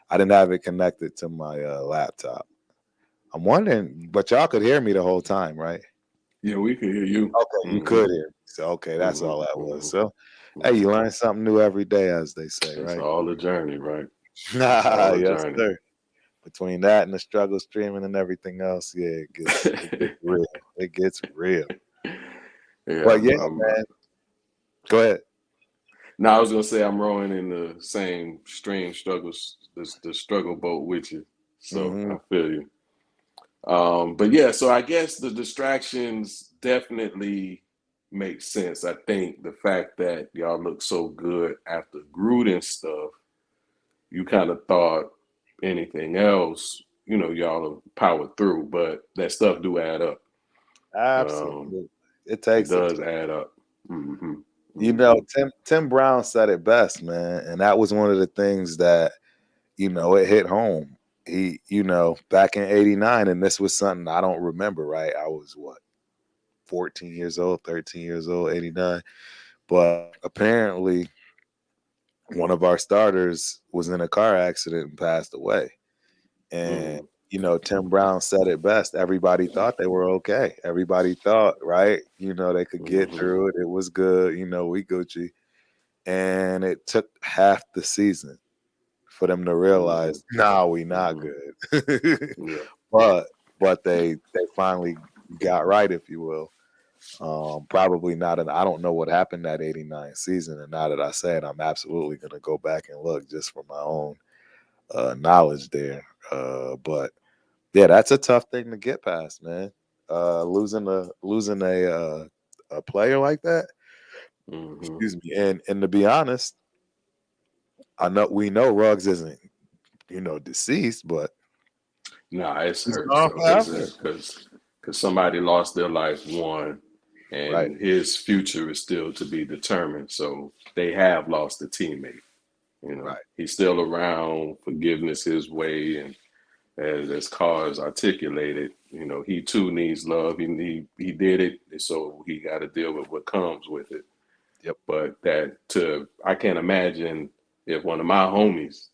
S1: I didn't have it connected to my laptop. I'm wondering, but y'all could hear me the whole time, right?
S3: Yeah, we can hear you.
S1: Okay, you
S3: Hmm.
S1: could hear. So okay, that's
S3: Hmm.
S1: all that was.
S3: Hmm.
S1: So hey,
S3: Hmm.
S1: you learn something new every day, as they say,
S3: It's
S1: right?
S3: all a journey, right? It's all a
S1: Yes,
S3: journey.
S1: sir. Between that and the struggle streaming and everything else, yeah, it gets real. It gets real.
S3: Yeah,
S1: But yeah, man, go ahead.
S3: now I was gonna say I'm rowing in the same stream struggles, the struggle boat with you. So
S1: Hmm.
S3: I feel you. But yeah, so I guess the distractions definitely make sense. I think the fact that y'all look so good after Gruden stuff, you kind of thought anything else, y'all have powered through, but that stuff do add up. Um,
S1: Absolutely, it
S3: it
S1: takes a
S3: does
S1: toll.
S3: add up. Hmm.
S1: You know,
S3: Hmm.
S1: Tim Brown said it best, man, and that was one of the things that it hit home. Back in '89, and this was something I don't remember. Right, I was what 14 years old, 13 years old, '89. But apparently, one of our starters was in a car accident and passed away. And
S3: Hmm.
S1: Tim Brown said it best. Everybody thought they were okay. Everybody thought, right? They could get
S3: Hmm.
S1: through it. It was good. We Gucci. And it took half the season for them to
S3: Hmm.
S1: realize, no, we not
S3: Hmm.
S1: good.
S3: Yeah.
S1: but they finally got right, if you will. Probably not. I don't know what happened that '89 season. And now that I say it, I'm absolutely going to go back and look just for my own knowledge there. But yeah, that's a tough thing to get past, man. Losing a player like that.
S3: Hmm.
S1: Excuse me. And to be honest, we know Ruggs isn't deceased, but
S3: Nah, it
S1: he's
S3: hurts
S1: gone
S3: though, doesn't
S1: forever.
S3: it? Because somebody lost their life one,
S1: Right.
S3: and his future is still to be determined. So they have lost a teammate.
S1: Right.
S3: He's still around. Forgiveness his way, and as Cars articulated, he too needs love. He did it, so he got to deal with what comes with it.
S1: Yep.
S3: But I can't imagine if one of my homies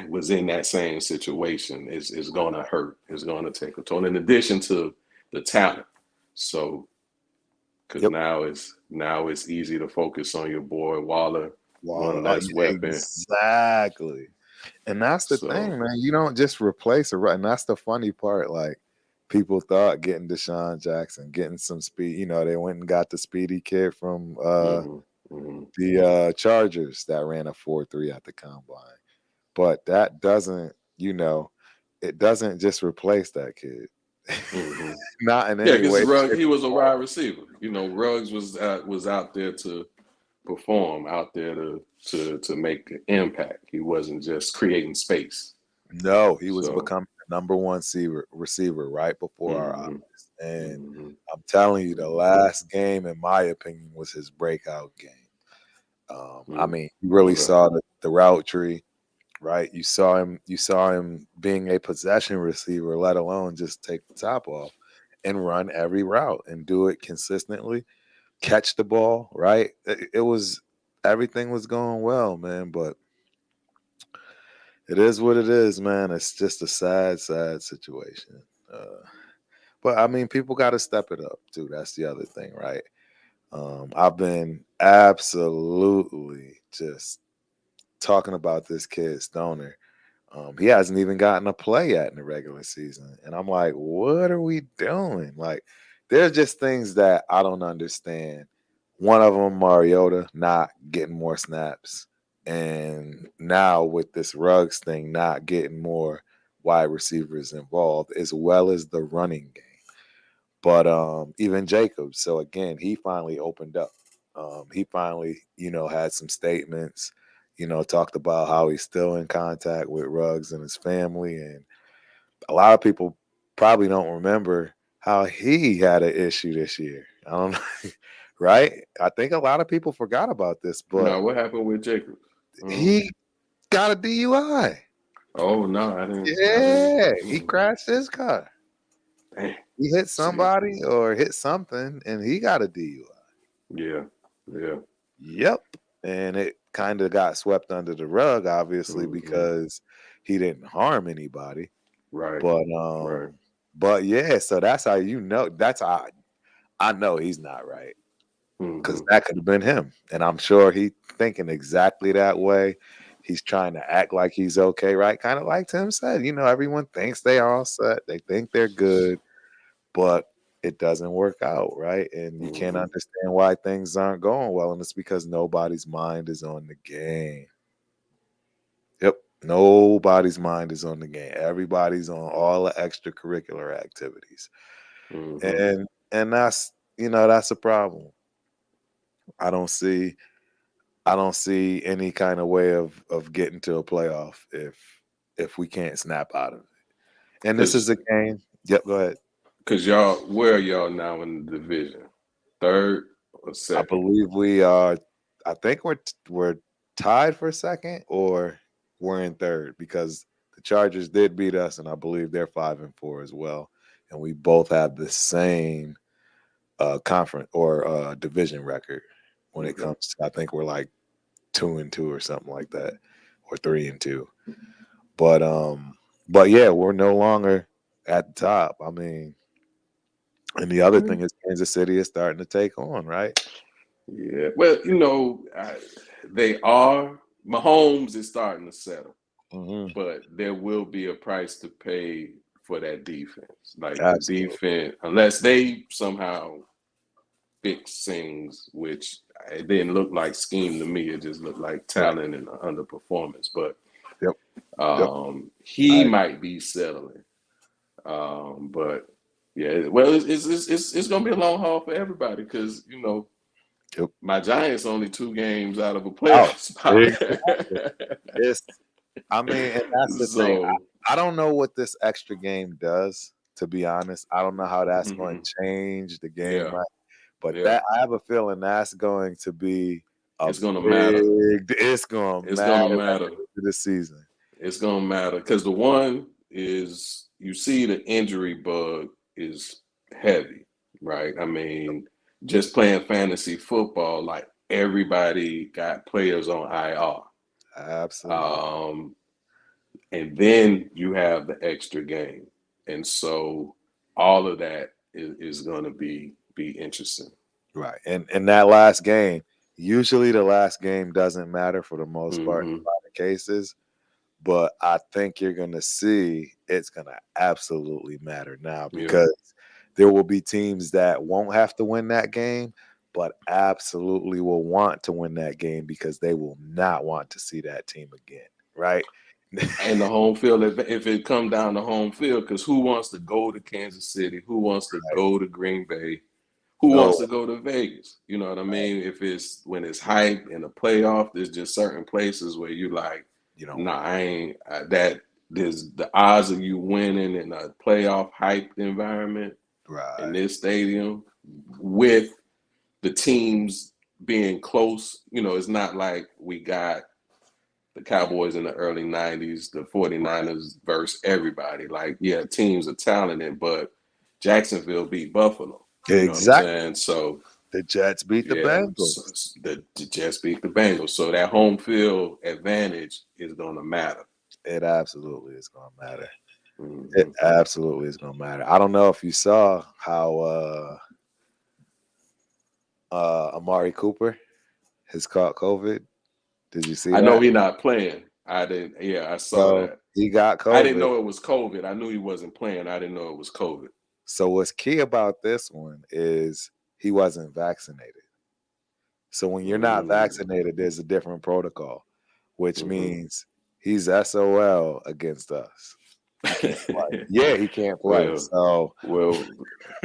S3: was in that same situation. It's gonna hurt. It's gonna take a toll. In addition to the talent, so because
S1: Yep.
S3: now it's easy to focus on your boy Waller,
S1: Well,
S3: one less weapon.
S1: exactly. And that's the
S3: So
S1: thing, man. You don't just replace a right. And that's the funny part. Like people thought getting Deshaun Jackson, getting some speed. They went and got the speedy kid from
S3: hmm. Hmm.
S1: the Chargers that ran a 4.3 at the combine. But that doesn't, it doesn't just replace that kid.
S3: Hmm.
S1: Not in
S3: Yeah,
S1: any
S3: because
S1: way,
S3: Ruggs,
S1: shape,
S3: he was a
S1: or
S3: wide receiver. Ruggs was out there to perform, out there to make an impact. He wasn't just creating space.
S1: form. No, he was
S3: So,
S1: becoming the number one receiver right before our eyes.
S3: hmm.
S1: And
S3: Hmm.
S1: I'm telling you, the last game, in my opinion, was his breakout game. I
S3: Hmm.
S1: mean, you really
S3: Okay.
S1: saw the route tree, right? You saw him being a possession receiver, let alone just take the top off and run every route and do it consistently, catch the ball, right? It was everything was going well, man, but it is what it is, man. It's just a sad, sad situation. But I mean, people got to step it up too. That's the other thing, right? I've been absolutely just talking about this kid Stoner. He hasn't even gotten a play yet in the regular season, and I'm like, what are we doing? Like, there's just things that I don't understand. One of them, Mariota, not getting more snaps, and now with this Ruggs thing, not getting more wide receivers involved, as well as the running game. But even Jacobs, so again, he finally opened up. He finally, had some statements, talked about how he's still in contact with Ruggs and his family. And a lot of people probably don't remember how he had an issue this year. I don't know, right? I think a lot of people forgot about this, but
S3: Now, what happened with Jacobs?
S1: he got a DUI.
S3: Oh no, I didn't. I didn't.
S1: Yeah, he
S3: Mm,
S1: crashed his car.
S3: damn.
S1: He hit
S3: See,
S1: somebody or hit something, and he got a DUI.
S3: yeah, yeah.
S1: Yep. And it kind of got swept under the rug, obviously,
S3: Hmm.
S1: because he didn't harm anybody.
S3: Right,
S1: But
S3: right.
S1: but yeah, so that's how that's how I know he's not right. because
S3: Mm-hmm.
S1: that could have been him. And I'm sure he thinking exactly that way. He's trying to act like he's okay, right? Kind of like Tim said, everyone thinks they all set. They think they're good, but it doesn't work out, right? And you can't
S3: Mm-hmm.
S1: understand why things aren't going well. And it's because nobody's mind is on the game. Yep. Nobody's mind is on the game. Everybody's on all the extracurricular activities.
S3: Mm-hmm.
S1: And that's a problem. I don't see I don't see any kind of way of getting to a playoff if we can't snap out of it. And this is
S3: Cause,
S1: a game. Yep, go ahead.
S3: cause y'all, where are y'all now in the division? Third or
S1: I
S3: second?
S1: believe we are. I think we're tied for second, or we're in third because the Chargers did beat us, and I believe they're 5-4 as well. And we both have the same conference or division record when it
S3: Okay.
S1: comes to. I think we're like 2-2 or something like that, or 3-2. But yeah, we're no longer at the top. I mean, and the other thing is Kansas City is starting to take on, right?
S3: Yeah. Well, they are. Mahomes is starting to settle,
S1: Hmm.
S3: but there will be a price to pay for that defense. Like the
S1: Absolutely.
S3: defense, unless they somehow fix things, which it didn't look like scheme to me. It just looked like
S1: Right.
S3: talent and underperformance. But
S1: Yep. Yep.
S3: he
S1: I
S3: might be settling. But yeah, well, it's gonna be a long haul for everybody because
S1: Yep.
S3: my Giants only 2 games out of a
S1: Out.
S3: playoff spot.
S1: Exactly. It's. I mean, and that's the thing.
S3: So,
S1: I don't know what this extra game does. To be honest, I don't know how that's going
S3: mhm,
S1: to change the game,
S3: yeah,
S1: right? But
S3: yeah,
S1: that I have a feeling that's going to be a
S3: it's gonna matter.
S1: big. It's going to
S3: It's
S1: matter
S3: gonna
S1: at
S3: matter.
S1: the end of the season.
S3: It's gonna matter because the one is you see the injury bug is heavy, right? I mean, just playing fantasy football, like everybody got players on IR.
S1: Absolutely.
S3: Um, and then you have the extra game. And so all of that is gonna be interesting.
S1: Right. And that last game, usually the last game doesn't matter for the most part in
S3: Hmm.
S1: a lot of cases, but I think you're going to see it's going to absolutely matter now
S3: Yeah.
S1: because there will be teams that won't have to win that game, but absolutely will want to win that game because they will not want to see that team again, right?
S3: And the home field, if it come down to home field, because who wants to go to Kansas City? Who wants to go to Green Bay? Who wants
S1: No,
S3: to go to Vegas? You know what I mean? If it's when it's hype in the playoff, there's just certain places where you like,
S1: you don't
S3: nah,
S1: want
S3: I ain't that. There's the odds of you winning in a playoff hyped environment
S1: to.
S3: in
S1: Right.
S3: this stadium with the teams being close. It's not like we got the Cowboys in the early 90s, the 49ers versus everybody. Like, yeah, teams are talented, but Jacksonville beat Buffalo. You know what I'm
S1: Exactly.
S3: saying? So,
S1: The Jets beat the
S3: yeah, so
S1: Bengals.
S3: the Jets beat the Bengals. So that home field advantage is going to matter.
S1: It absolutely is going to matter. It
S3: Hmm.
S1: absolutely is going to matter. I don't know if you saw how Amari Cooper has caught COVID. Did you see
S3: I know
S1: that?
S3: he's not playing. I didn't. Yeah, I saw
S1: So
S3: that.
S1: he got
S3: I didn't
S1: COVID.
S3: know it was COVID. I knew he wasn't playing. I didn't know it was COVID.
S1: So what's key about this one is he wasn't vaccinated. So when you're not
S3: Mm-hmm.
S1: vaccinated, there's a different protocol, which
S3: Mm-hmm.
S1: means he's SOL against us. He can't play. Yeah, he can't play.
S3: Well,
S1: So
S3: well,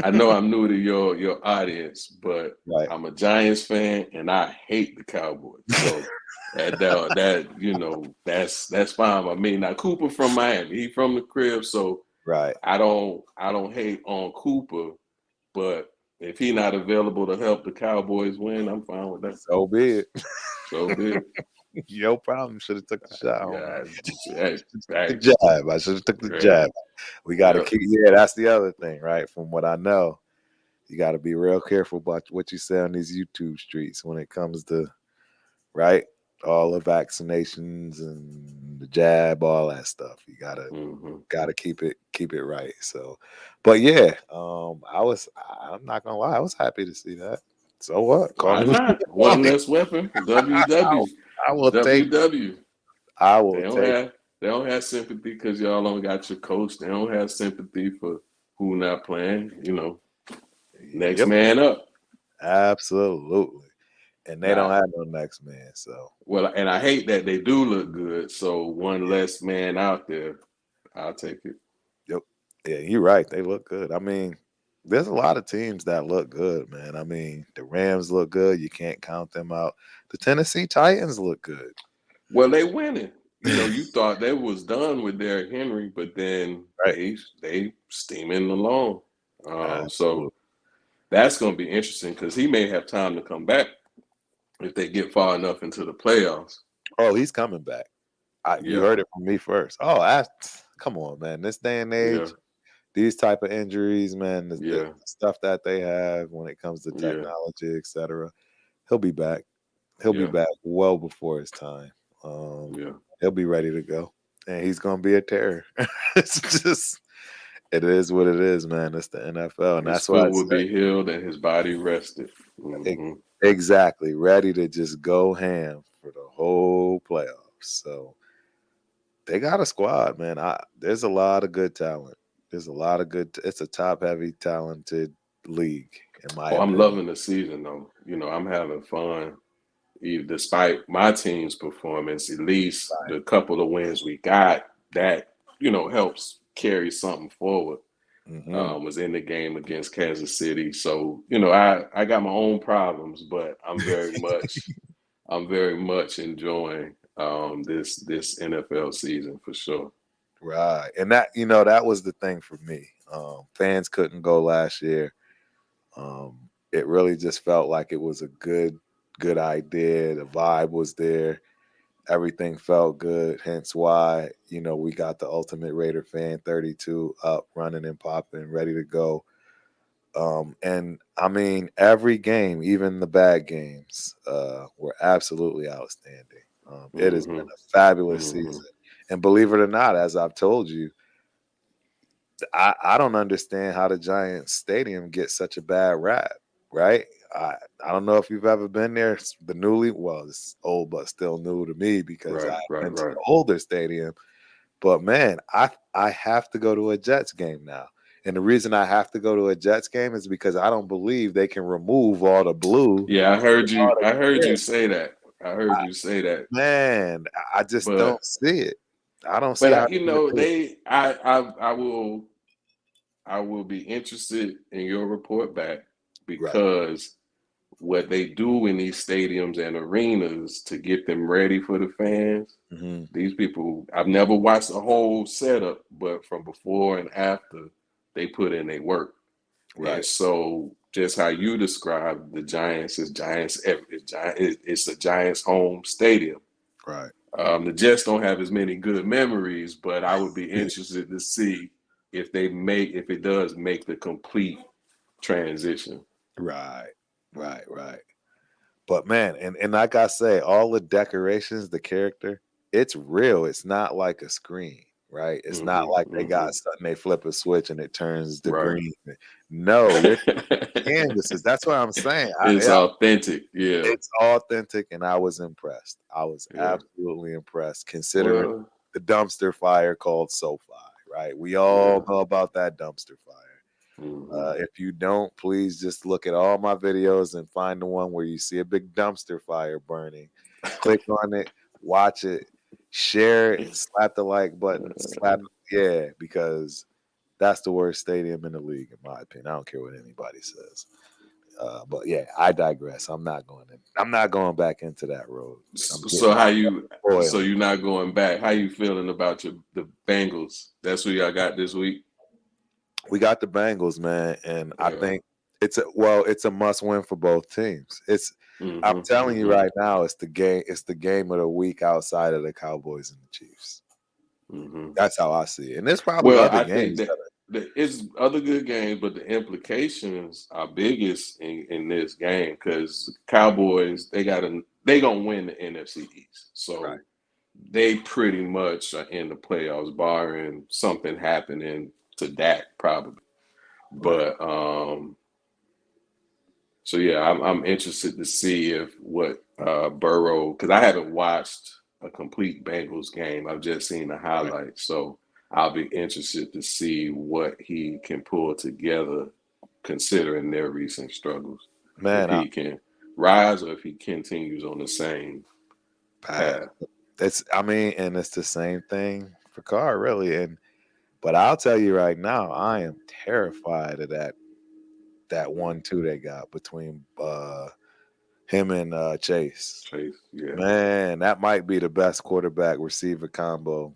S3: I know I'm new to your audience, but
S1: right.
S3: I'm a Giants fan and I hate the Cowboys. So that's fine by me. Now Cooper from Miami, he from the crib, so
S1: Right.
S3: I don't hate on Cooper, but if he not available to help the Cowboys win, I'm fine with that.
S1: So be it.
S3: So be it.
S1: No problem. Should have took the shot, homie.
S3: Yeah, hey,
S1: The
S3: hey,
S1: jab. I should have took the
S3: yeah,
S1: jab. We got to
S3: yeah.
S1: keep. Yeah, that's the other thing, right? From what I know, you got to be real careful about what you say on these YouTube streets when it comes to right all the vaccinations and the jab, all that stuff. You gotta
S3: Mm-hmm.
S1: gotta keep it right. So, but yeah, I'm not gonna lie, I was happy to see that. So what? Call
S3: Why
S1: me.
S3: not? One less weapon. WW.
S1: I will take.
S3: WW.
S1: I
S3: They
S1: will
S3: don't
S1: take.
S3: have they don't have sympathy because y'all don't got your coach. They don't have sympathy for who not playing. Next
S1: Yep,
S3: man up.
S1: absolutely. And they don't
S3: Nah.
S1: have no next man. So
S3: Well, and I hate that they do look good. So one less man out there, I'll take it.
S1: yep, yeah, you're right. They look good. I mean, there's a lot of teams that look good, man. I mean, the Rams look good. You can't count them out. The Tennessee Titans look good.
S3: Well, they winning. You thought they was done with Derrick Henry, but then
S1: Right.
S3: they steaming along. So
S1: Absolutely.
S3: that's going to be interesting because he may have time to come back if they get far enough into the playoffs.
S1: Oh, he's coming back. You
S3: Yeah,
S1: heard it from me first. Oh, come on, man. This day and
S3: yeah,
S1: age, these type of injuries, man, the
S3: yeah,
S1: stuff that they have when it comes to
S3: yeah,
S1: technology, etc. He'll be back. He'll be
S3: yeah,
S1: back well before his time. Um,
S3: yeah.
S1: he'll be ready to go, and he's gonna be a terror. It's just, it is what it is, man. It's the NFL, and
S3: His
S1: that's why I
S3: foot will be healed and his body rested.
S1: said
S3: Hmm.
S1: exactly ready to just go ham for the whole playoffs. So they got a squad, man. There's a lot of good talent. There's a lot of good. It's a top heavy, talented league, in my
S3: Oh, I'm
S1: opinion.
S3: loving the season though. I'm having fun. Despite my team's performance, at least the couple of wins we got, that helps carry something forward.
S1: Hmm.
S3: Was in the game against Kansas City, so I got my own problems, but I'm very much enjoying this NFL season for sure.
S1: Right. And that was the thing for me. Fans couldn't go last year. It really just felt like it was a good idea. The vibe was there. Everything felt good. Hence why, we got the Ultimate Raider fan 32 up, running and popping, ready to go. And I mean, every game, even the bad games, were absolutely outstanding. It has been
S3: Hmm.
S1: a fabulous
S3: Hmm.
S1: season. And believe it or not, as I've told you, I don't understand how the Giants Stadium gets such a bad rap, right? I don't know if you've ever been there. It's old but still new to me because
S3: Right,
S1: I've
S3: right,
S1: been to
S3: right.
S1: the older stadium. But man, I have to go to a Jets game now. And the reason I have to go to a Jets game is because I don't believe they can remove all the blue.
S3: Yeah, I heard
S1: All
S3: you.
S1: the
S3: I heard
S1: gray.
S3: you say that. I heard you say that.
S1: Man, I just don't
S3: But
S1: see it. I don't see
S3: but
S1: how they're gonna do it.
S3: I will be interested in your report back
S1: Right.
S3: because what they do in these stadiums and arenas to get them ready for the fans.
S1: Hmm.
S3: These people, I've never watched the whole setup, but from before and after, they put in their work. And
S1: Right.
S3: so, just how you describe the Giants is Giants. It's a Giants home stadium.
S1: Right.
S3: The Jets don't have as many good memories, but I would be interested to see if it does make the complete transition.
S1: Right. Right. But man, and like I say, all the decorations, the character, it's real. It's not like a screen, right? It's not
S3: Hmm.
S1: like they
S3: Hmm.
S1: got something, they flip a switch and it turns the
S3: Right.
S1: green. No, you're canvases. That's what I'm saying.
S3: It's authentic. Yeah.
S1: It's authentic, and I was impressed. I was
S3: Yeah.
S1: absolutely impressed, considering
S3: Well,
S1: the dumpster fire called SoFi, right? We all
S3: yeah.
S1: know about that dumpster fire.
S3: Hmm.
S1: If you don't, please just look at all my videos and find the one where you see a big dumpster fire burning. Click on it, watch it, share it, slap the like button, yeah, because that's the worst stadium in the league, in my opinion. I don't care what anybody says. But yeah, I digress. I'm not going in. I'm not going back into that road. I'm getting
S3: So
S1: my
S3: how you? So
S1: oil.
S3: you're not going back? How you feeling about the Bengals? That's who y'all got this week.
S1: We got the Bengals, man, and I
S3: Yeah.
S1: think it's a must win for both teams. I'm
S3: Hmm.
S1: telling you
S3: Hmm.
S1: right now, it's the game. It's the game of the week outside of the Cowboys and the Chiefs.
S3: Hmm.
S1: That's how I see it. And there's probably
S3: Well,
S1: other
S3: I think
S1: games
S3: that
S1: that
S3: it's other good games, but the implications are biggest in this game because Cowboys they gonna win the NFC East,
S1: are right.
S3: so they pretty much are in the playoffs, barring something happening to Dak probably.
S1: Right.
S3: But So yeah, I'm interested to see if what Burrow, because I haven't watched a complete Bengals game. I've just seen the
S4: Right.
S3: highlights. So I'll be interested to see what he can pull together considering their recent struggles. If
S4: Man,
S3: he can rise or if he continues on the same
S4: I,
S3: path.
S4: I mean, and it's the same thing for Carr, really. But I'll tell you right now, I am terrified of that 1-2 they got between him and Chase.
S3: Chase, yeah.
S4: Man, that might be the best quarterback receiver combo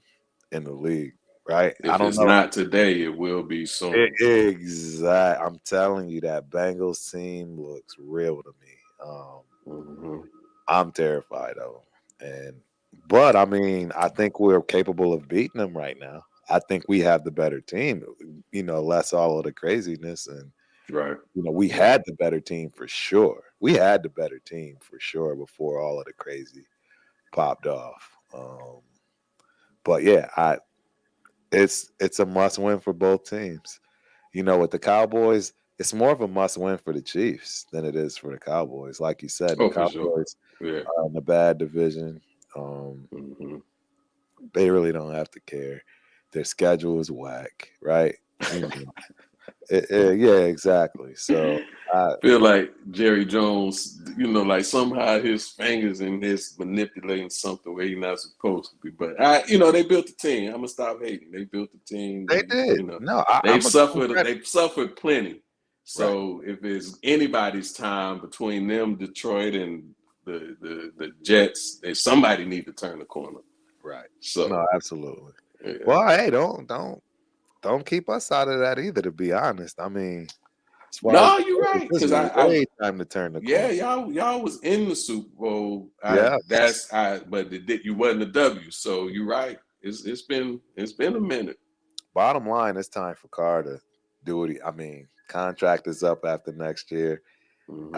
S4: in the league, right? I
S3: If
S4: don't
S3: it's
S4: know.
S3: not today, it will be soon.
S4: Exactly. I'm telling you, that Bengals team looks real to me.
S3: Hmm.
S4: I'm terrified of them. But I mean, I think we're capable of beating them right now. I think we have the better team, less all of the craziness. And,
S3: Right.
S4: we
S3: Right.
S4: had the better team for sure. We had the better team for sure before all of the crazy popped off. But yeah, it's a must win for both teams. With the Cowboys, it's more of a must win for the Chiefs than it is for the Cowboys. Like you said, the
S3: Oh, for sure.
S4: Cowboys
S3: Yeah.
S4: are in a bad division. Um,
S3: Hmm.
S4: they really don't have to care. Their schedule is whack, right? You know, yeah, exactly. So, I,
S3: Feel like Jerry Jones, like somehow his fingers in this manipulating something where he's not supposed to be. But they built the team. I'm gonna stop hating. They built the team.
S4: they did. No, I'm
S3: They've
S4: gonna give them
S3: suffered.
S4: credit.
S3: They've suffered plenty.
S4: Right,
S3: So if it's anybody's time between them, Detroit, and the Jets, if somebody need to turn the corner.
S4: right. No,
S3: So
S4: absolutely.
S3: yeah.
S4: Well, hey, don't keep us out of that either. To be honest, I mean, as far as
S3: No,
S4: the
S3: you're
S4: Bears,
S3: right.
S4: it's
S3: Because I
S4: way time to turn the
S3: Yeah,
S4: corner.
S3: y'all was in the Super Bowl.
S4: Yeah.
S3: But you wasn't a W. So you're right. It's been a minute.
S4: Bottom line, it's time for Carr to do what I mean, contract is up after next year.
S3: Hmm.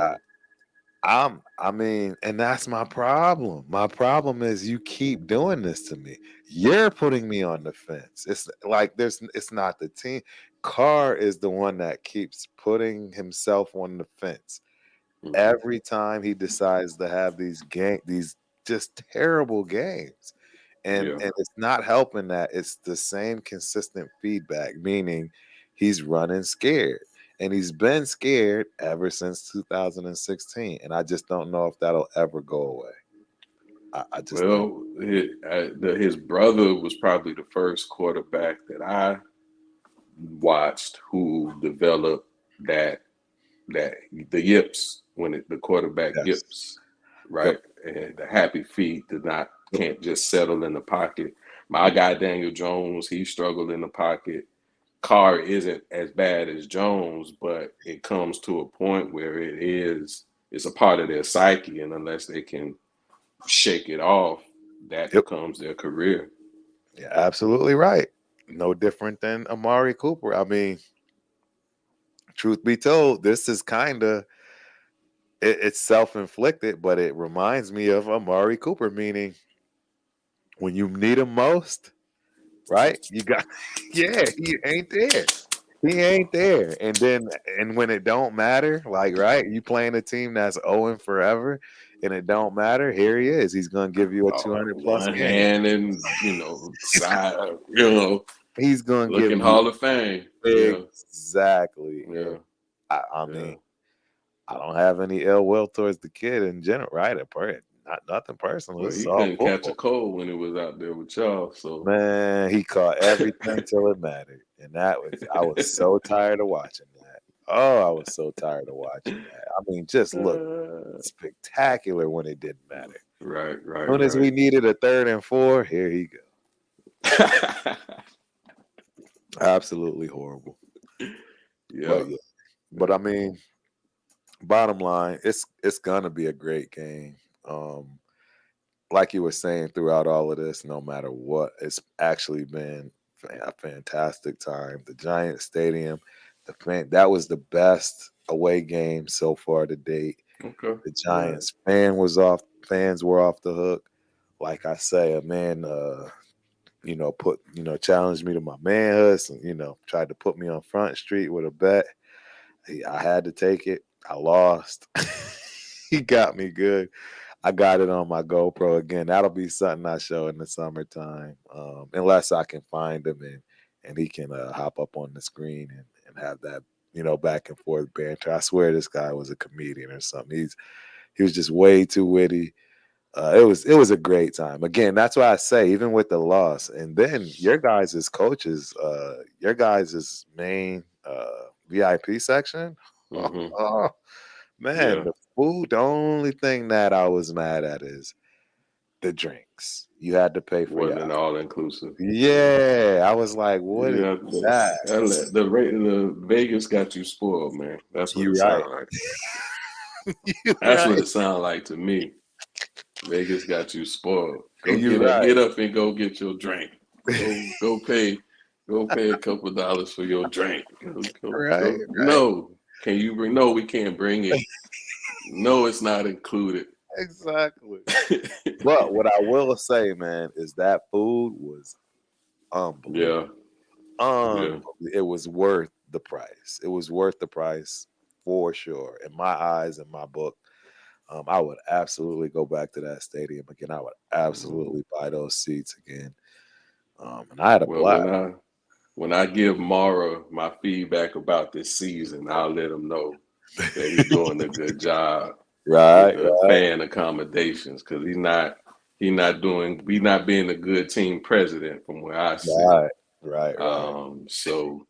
S4: I mean, and that's my problem. My problem is you keep doing this to me. You're putting me on the fence. It's like it's not the team. Carr is the one that keeps putting himself on the fence.
S3: Hmm.
S4: Every time he decides to have these just terrible games. And
S3: Yeah.
S4: and it's not helping that it's the same consistent feedback, meaning he's running scared. And he's been scared ever since 2016. And I just don't know if that'll ever go away. I just don't.
S3: Well, his brother was probably the first quarterback that I watched who developed that that the yips when the quarterback
S4: Yes.
S3: yips,
S4: Yep.
S3: right? And the happy feet did not
S4: Yep.
S3: can't just settle in the pocket. My guy Daniel Jones, he struggled in the pocket. Carr isn't as bad as Jones, but it comes to a point where it's a part of their psyche, and unless they can shake it off, that
S4: Yep.
S3: becomes their career.
S4: Yeah, absolutely right. No different than Amari Cooper. I mean, truth be told, this is kind of it's self-inflicted, but it reminds me of Amari Cooper, meaning when you need him most, right? You got yeah, he ain't there. He ain't there. And when it don't matter, like right, you playing a team that's owing forever and it don't matter, here he is. He's gonna give you a 200 plus
S3: One
S4: game.
S3: hand and side,
S4: He's gonna give
S3: looking
S4: you
S3: Hall of Fame. Yeah,
S4: exactly. And
S3: yeah,
S4: I
S3: yeah.
S4: mean, I don't have any ill will towards the kid in general, right? Not nothing personal.
S3: Well,
S4: This is
S3: he
S4: all
S3: couldn't catch a
S4: football.
S3: cold when he was out there with y'all. So
S4: Man, he caught everything till it mattered. And I was so tired of watching that. Oh, I was so tired of watching that. I mean, just look spectacular when it didn't matter.
S3: right, right,
S4: Soon as
S3: right.
S4: we needed a 3rd and 4, here he go. Absolutely horrible.
S3: Yeah.
S4: But yeah. But I mean, bottom line, it's gonna be a great game. Um, like you were saying throughout all of this, no matter what, it's actually been a fantastic time. The Giant Stadium, that was the best away game so far to date.
S3: Okay.
S4: The
S3: All right.
S4: Giants fans were off the hook. Like I say, a man challenged me to my manhood, and, tried to put me on Front Street with a bet. I had to take it. I lost. He got me good. I got it on my GoPro again. That'll be something I show in the summertime, unless I can find him and he can hop up on the screen and have that back and forth banter. I swear this guy was a comedian or something. He was just way too witty. It was a great time. Again, that's why I say even with the loss, and then your guys' coaches, your guys' main VIP section.
S3: Hmm.
S4: Oh, man,
S3: Yeah,
S4: the food. The only thing that I was mad at is the drinks. You had to pay for your.
S3: wasn't all inclusive.
S4: Yeah, I was like, what is
S3: Yeah,
S4: that?
S3: the Vegas got you spoiled, man. That's what it
S4: You right.
S3: sounds like.
S4: You
S3: That's what
S4: right.
S3: it sounds like to me. Vegas got you spoiled. Go
S4: You
S3: get
S4: right.
S3: up and go get your drink. Go pay a couple dollars for your drink.
S4: Right.
S3: Go.
S4: Right.
S3: No, can you bring? No, we can't bring it. No, it's not included.
S4: Exactly. But what I will say, man, is that food was
S3: Yeah,
S4: unbelievable.
S3: yeah.
S4: It was worth the price. It was worth the price for sure. In my eyes, in my book, I would absolutely go back to that stadium again. I would
S3: Mhm.
S4: absolutely buy those seats again. And I had a
S3: Well,
S4: blast.
S3: when I give Mara my feedback about this season, I'll let him know that he's doing a good job with
S4: Right,
S3: the fan accommodations because he's not being a good team president from where I sit.
S4: right, right.
S3: So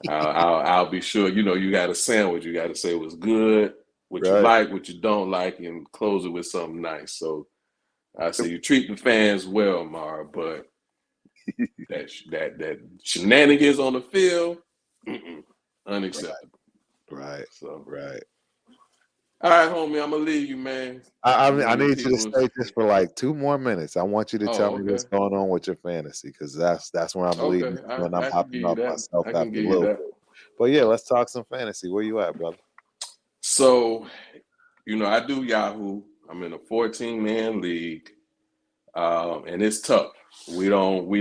S3: I'll be sure. You got a sandwich. You got to say what's good, what you
S4: Right.
S3: like, what you don't like, and close it with something nice. So I say you treat the fans well, Mara, but that shenanigans on the field, unacceptable.
S4: Right,
S3: So,
S4: right.
S3: all right, homie, I'm gonna leave you, man.
S4: I
S3: Your
S4: need you to
S3: people's.
S4: stay just for like 2 more minutes. I want you to tell
S3: Oh,
S4: me what's
S3: okay,
S4: going on with your fantasy because that's when I believe
S3: okay.
S4: when I'm
S3: I can
S4: hopping
S3: give you
S4: off
S3: that.
S4: myself
S3: I can
S4: after a
S3: give you
S4: little
S3: that.
S4: bit. But yeah, let's talk some fantasy. Where you at, brother?
S3: So, I do Yahoo. I'm in a 14-man league, and it's tough. We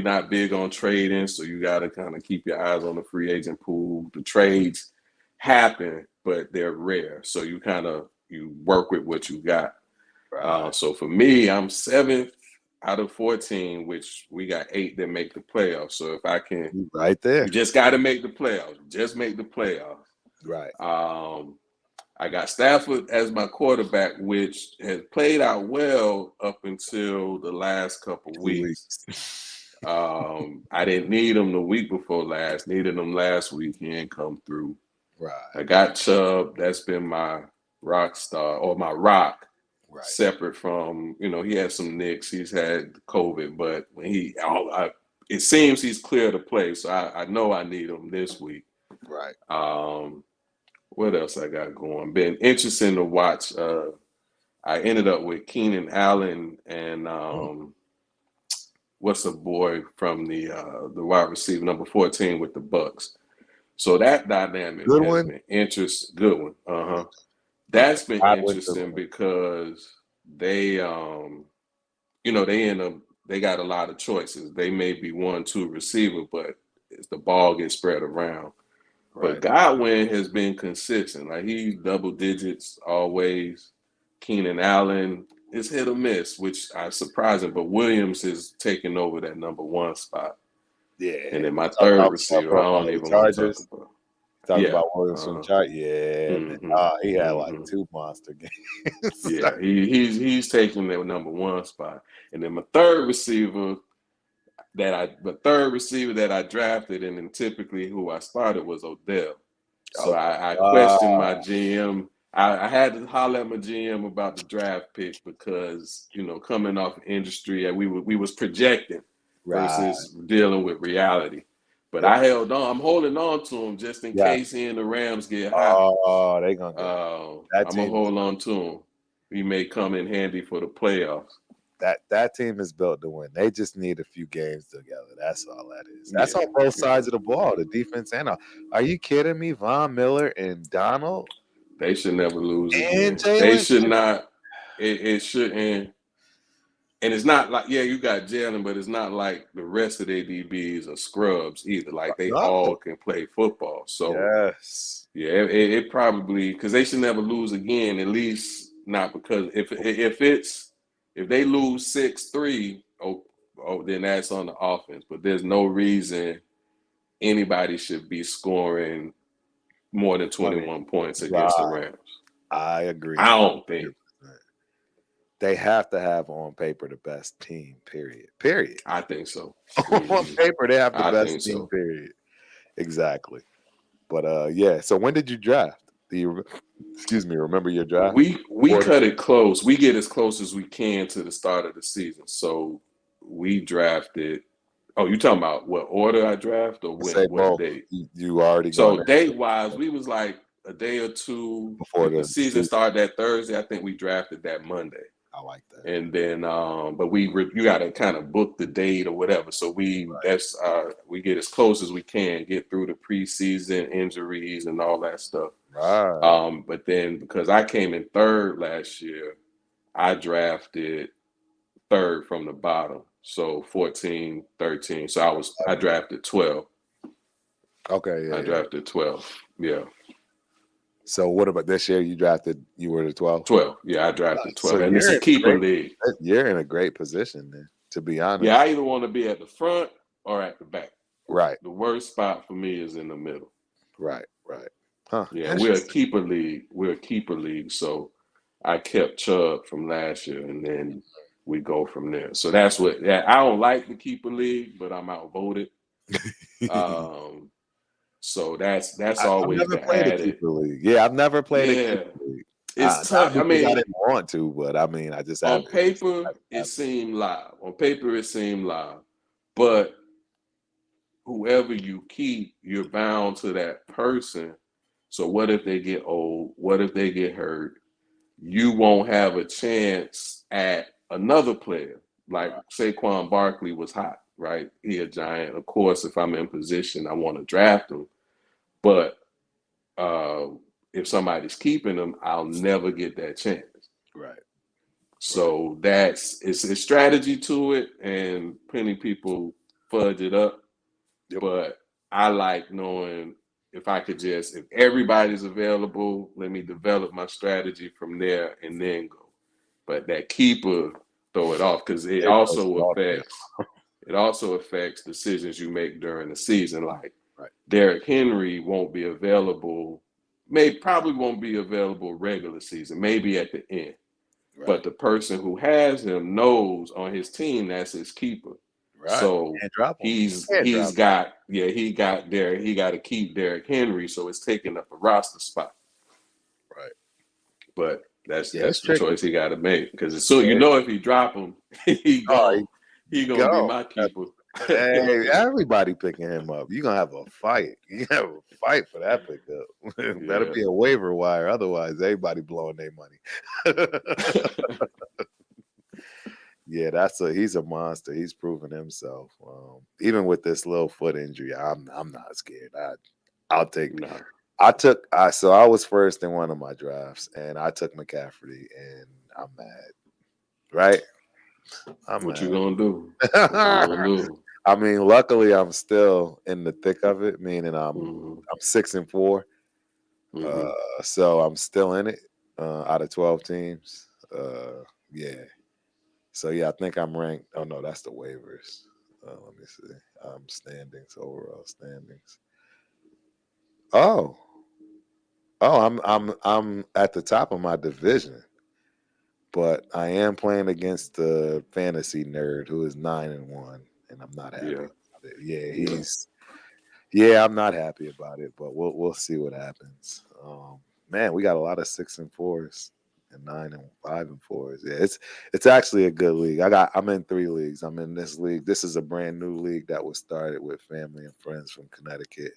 S3: not big on trading, so you got to kind of keep your eyes on the free agent pool. The trades happen, but they're rare, so you work with what you got.
S4: Right.
S3: So for me, I'm seventh out of 14, which we got 8 that make the playoffs. So if I can,
S4: You right there.
S3: you just got to make the playoffs. Just make the playoffs.
S4: Right.
S3: I got Stafford as my quarterback, which has played out well up until the last couple
S4: 2
S3: weeks.
S4: weeks.
S3: I didn't need him the week before last. Needed him last week. He ain't come through. I
S4: Right.
S3: got Chubb. That's been my rock star or my rock.
S4: Right.
S3: Separate from, he had some nicks. He's had COVID, but when it seems he's clear to play. So I know I need him this week.
S4: Right.
S3: What else I got going? Been interesting to watch. I ended up with Keenan Allen and what's the boy from the wide receiver number 14 with the Bucks. So that dynamic
S4: Good
S3: has
S4: one.
S3: been interesting. Good one. Uh-huh.
S4: Okay.
S3: That's been
S4: I with the
S3: interesting because they they got a lot of choices. They may be 1-2 receiver, but as the ball gets spread around. But
S4: right.
S3: Godwin has been consistent. Like he's double digits always. Keenan Allen is hit or miss, which is surprising. But Williams is taking over that number 1 spot.
S4: Yeah.
S3: And then my
S4: Talk
S3: third
S4: about stuff
S3: receiver, I
S4: from
S3: don't
S4: the
S3: even want to talk
S4: Chargers.
S3: about.
S4: Talk
S3: Yeah.
S4: about Williams from
S3: Uh-huh.
S4: chart. Yeah, man.
S3: Mm-hmm.
S4: He had like
S3: Mm-hmm.
S4: 2 monster games.
S3: Yeah, he's taking the number 1 spot. And then my third receiver that I drafted and then typically who I started was Odell. So
S4: Okay.
S3: I questioned my GM. I had to holler at my GM about the draft pick because, coming off industry, we was projecting
S4: Right.
S3: versus dealing with reality. But
S4: Yep.
S3: I held on. I'm holding on to him just in
S4: Yeah.
S3: case he and the Rams get hot.
S4: Oh, they gonna get that
S3: I'm gonna
S4: team.
S3: hold on to him. He may come in handy for the playoffs.
S4: That team is built to win. They just need a few games together. That's all that is. That's
S3: Yeah,
S4: on both
S3: yeah.
S4: sides of the ball, the defense and all. Are you kidding me? Von Miller and Donald
S3: They should never lose
S4: and
S3: again. They
S4: Jalen.
S3: should not. It shouldn't. And it's not like, yeah, you got Jalen, but it's not like the rest of their DBs are scrubs either. Like they all
S4: No.
S3: can play football. So
S4: Yes.
S3: yeah, it probably because they should never lose again. At least not because if they lose 6-3, then that's on the offense. But there's no reason anybody should be scoring more than 21 points against the Rams.
S4: I agree.
S3: I don't think.
S4: They have to have on paper the best team, period.
S3: I think so.
S4: On paper, they have the best team,
S3: so.
S4: period. Exactly. But yeah, so when did you draft? Do you remember your draft?
S3: We cut it close. We get as close as we can to the start of the season. So we drafted. Oh, you talking about what order I draft or what date?
S4: You already
S3: so date wise, we was like a day or two
S4: before
S3: the season started that Thursday. I think we drafted that Monday.
S4: I like that.
S3: And then, but you got to kind of book the date or whatever. So we get as close as we can, get through the preseason injuries and all that stuff.
S4: Right.
S3: But then because I came in third last year, I drafted third from the bottom. So 14, 13. So I drafted 12.
S4: Okay. Yeah,
S3: I drafted 12. Yeah.
S4: So what about this year? You were the 12?
S3: 12. Yeah, I drafted 12.
S4: So
S3: and it's a keeper league.
S4: You're in a great position then, to be honest.
S3: Yeah, I either want to be at the front or at the back.
S4: Right.
S3: The worst spot for me is in the middle.
S4: Right. Huh.
S3: Yeah, we're a keeper league. So I kept Chubb from last year, and then we go from there. So that's what I don't like the keeper league, but I'm outvoted. So that's always
S4: I've never played a keeper league. Yeah, I've never played a keeper league.
S3: It's tough. I mean,
S4: I didn't want to, but I mean, I just
S3: on paper it seemed live. But whoever you keep, you're bound to that person. So what if they get old? What if they get hurt? You won't have a chance at another player. Like Saquon Barkley was hot, right? He a giant. Of course, if I'm in position, I want to draft him. But if somebody's keeping him, I'll never get that chance.
S4: Right.
S3: So it's a strategy to it, and plenty people fudge it up. Yep. But I like knowing if everybody's available, let me develop my strategy from there and then go. But that keeper, throw it off because it also affects decisions you make during the season. Like Derrick Henry won't be available, probably won't be available regular season, maybe at the end. Right. But the person who has him knows on his team that's his keeper. Right. So he got to keep Derrick Henry, so it's taking up a roster spot. Right. But that's the choice he got to make because if he drop him, he gonna be my keeper.
S4: Hey, everybody picking him up. You're gonna have a fight. You have a fight for that pickup. Better be a waiver wire, otherwise everybody blowing their money. Yeah, he's a monster. He's proven himself. Even with this little foot injury, I'm not scared. I'll take. No. So I was first in one of my drafts, and I took McCaffrey, and I'm mad. Right?
S3: What you gonna do?
S4: I mean, luckily I'm still in the thick of it, meaning I'm 6-4. Mm-hmm. So I'm still in it out of 12 teams. Yeah. So yeah, I think I'm ranked. Oh no, that's the waivers. Let me see. Overall standings. Oh, I'm at the top of my division, but I am playing against the fantasy nerd who is 9-1, and I'm not happy about it. Yeah, I'm not happy about it, but we'll see what happens. Man, we got a lot of 6-4s. And 9 and 5 and 4s. Yeah, it's actually a good league. I'm in 3 leagues. I'm in this league. This is a brand new league that was started with family and friends from Connecticut.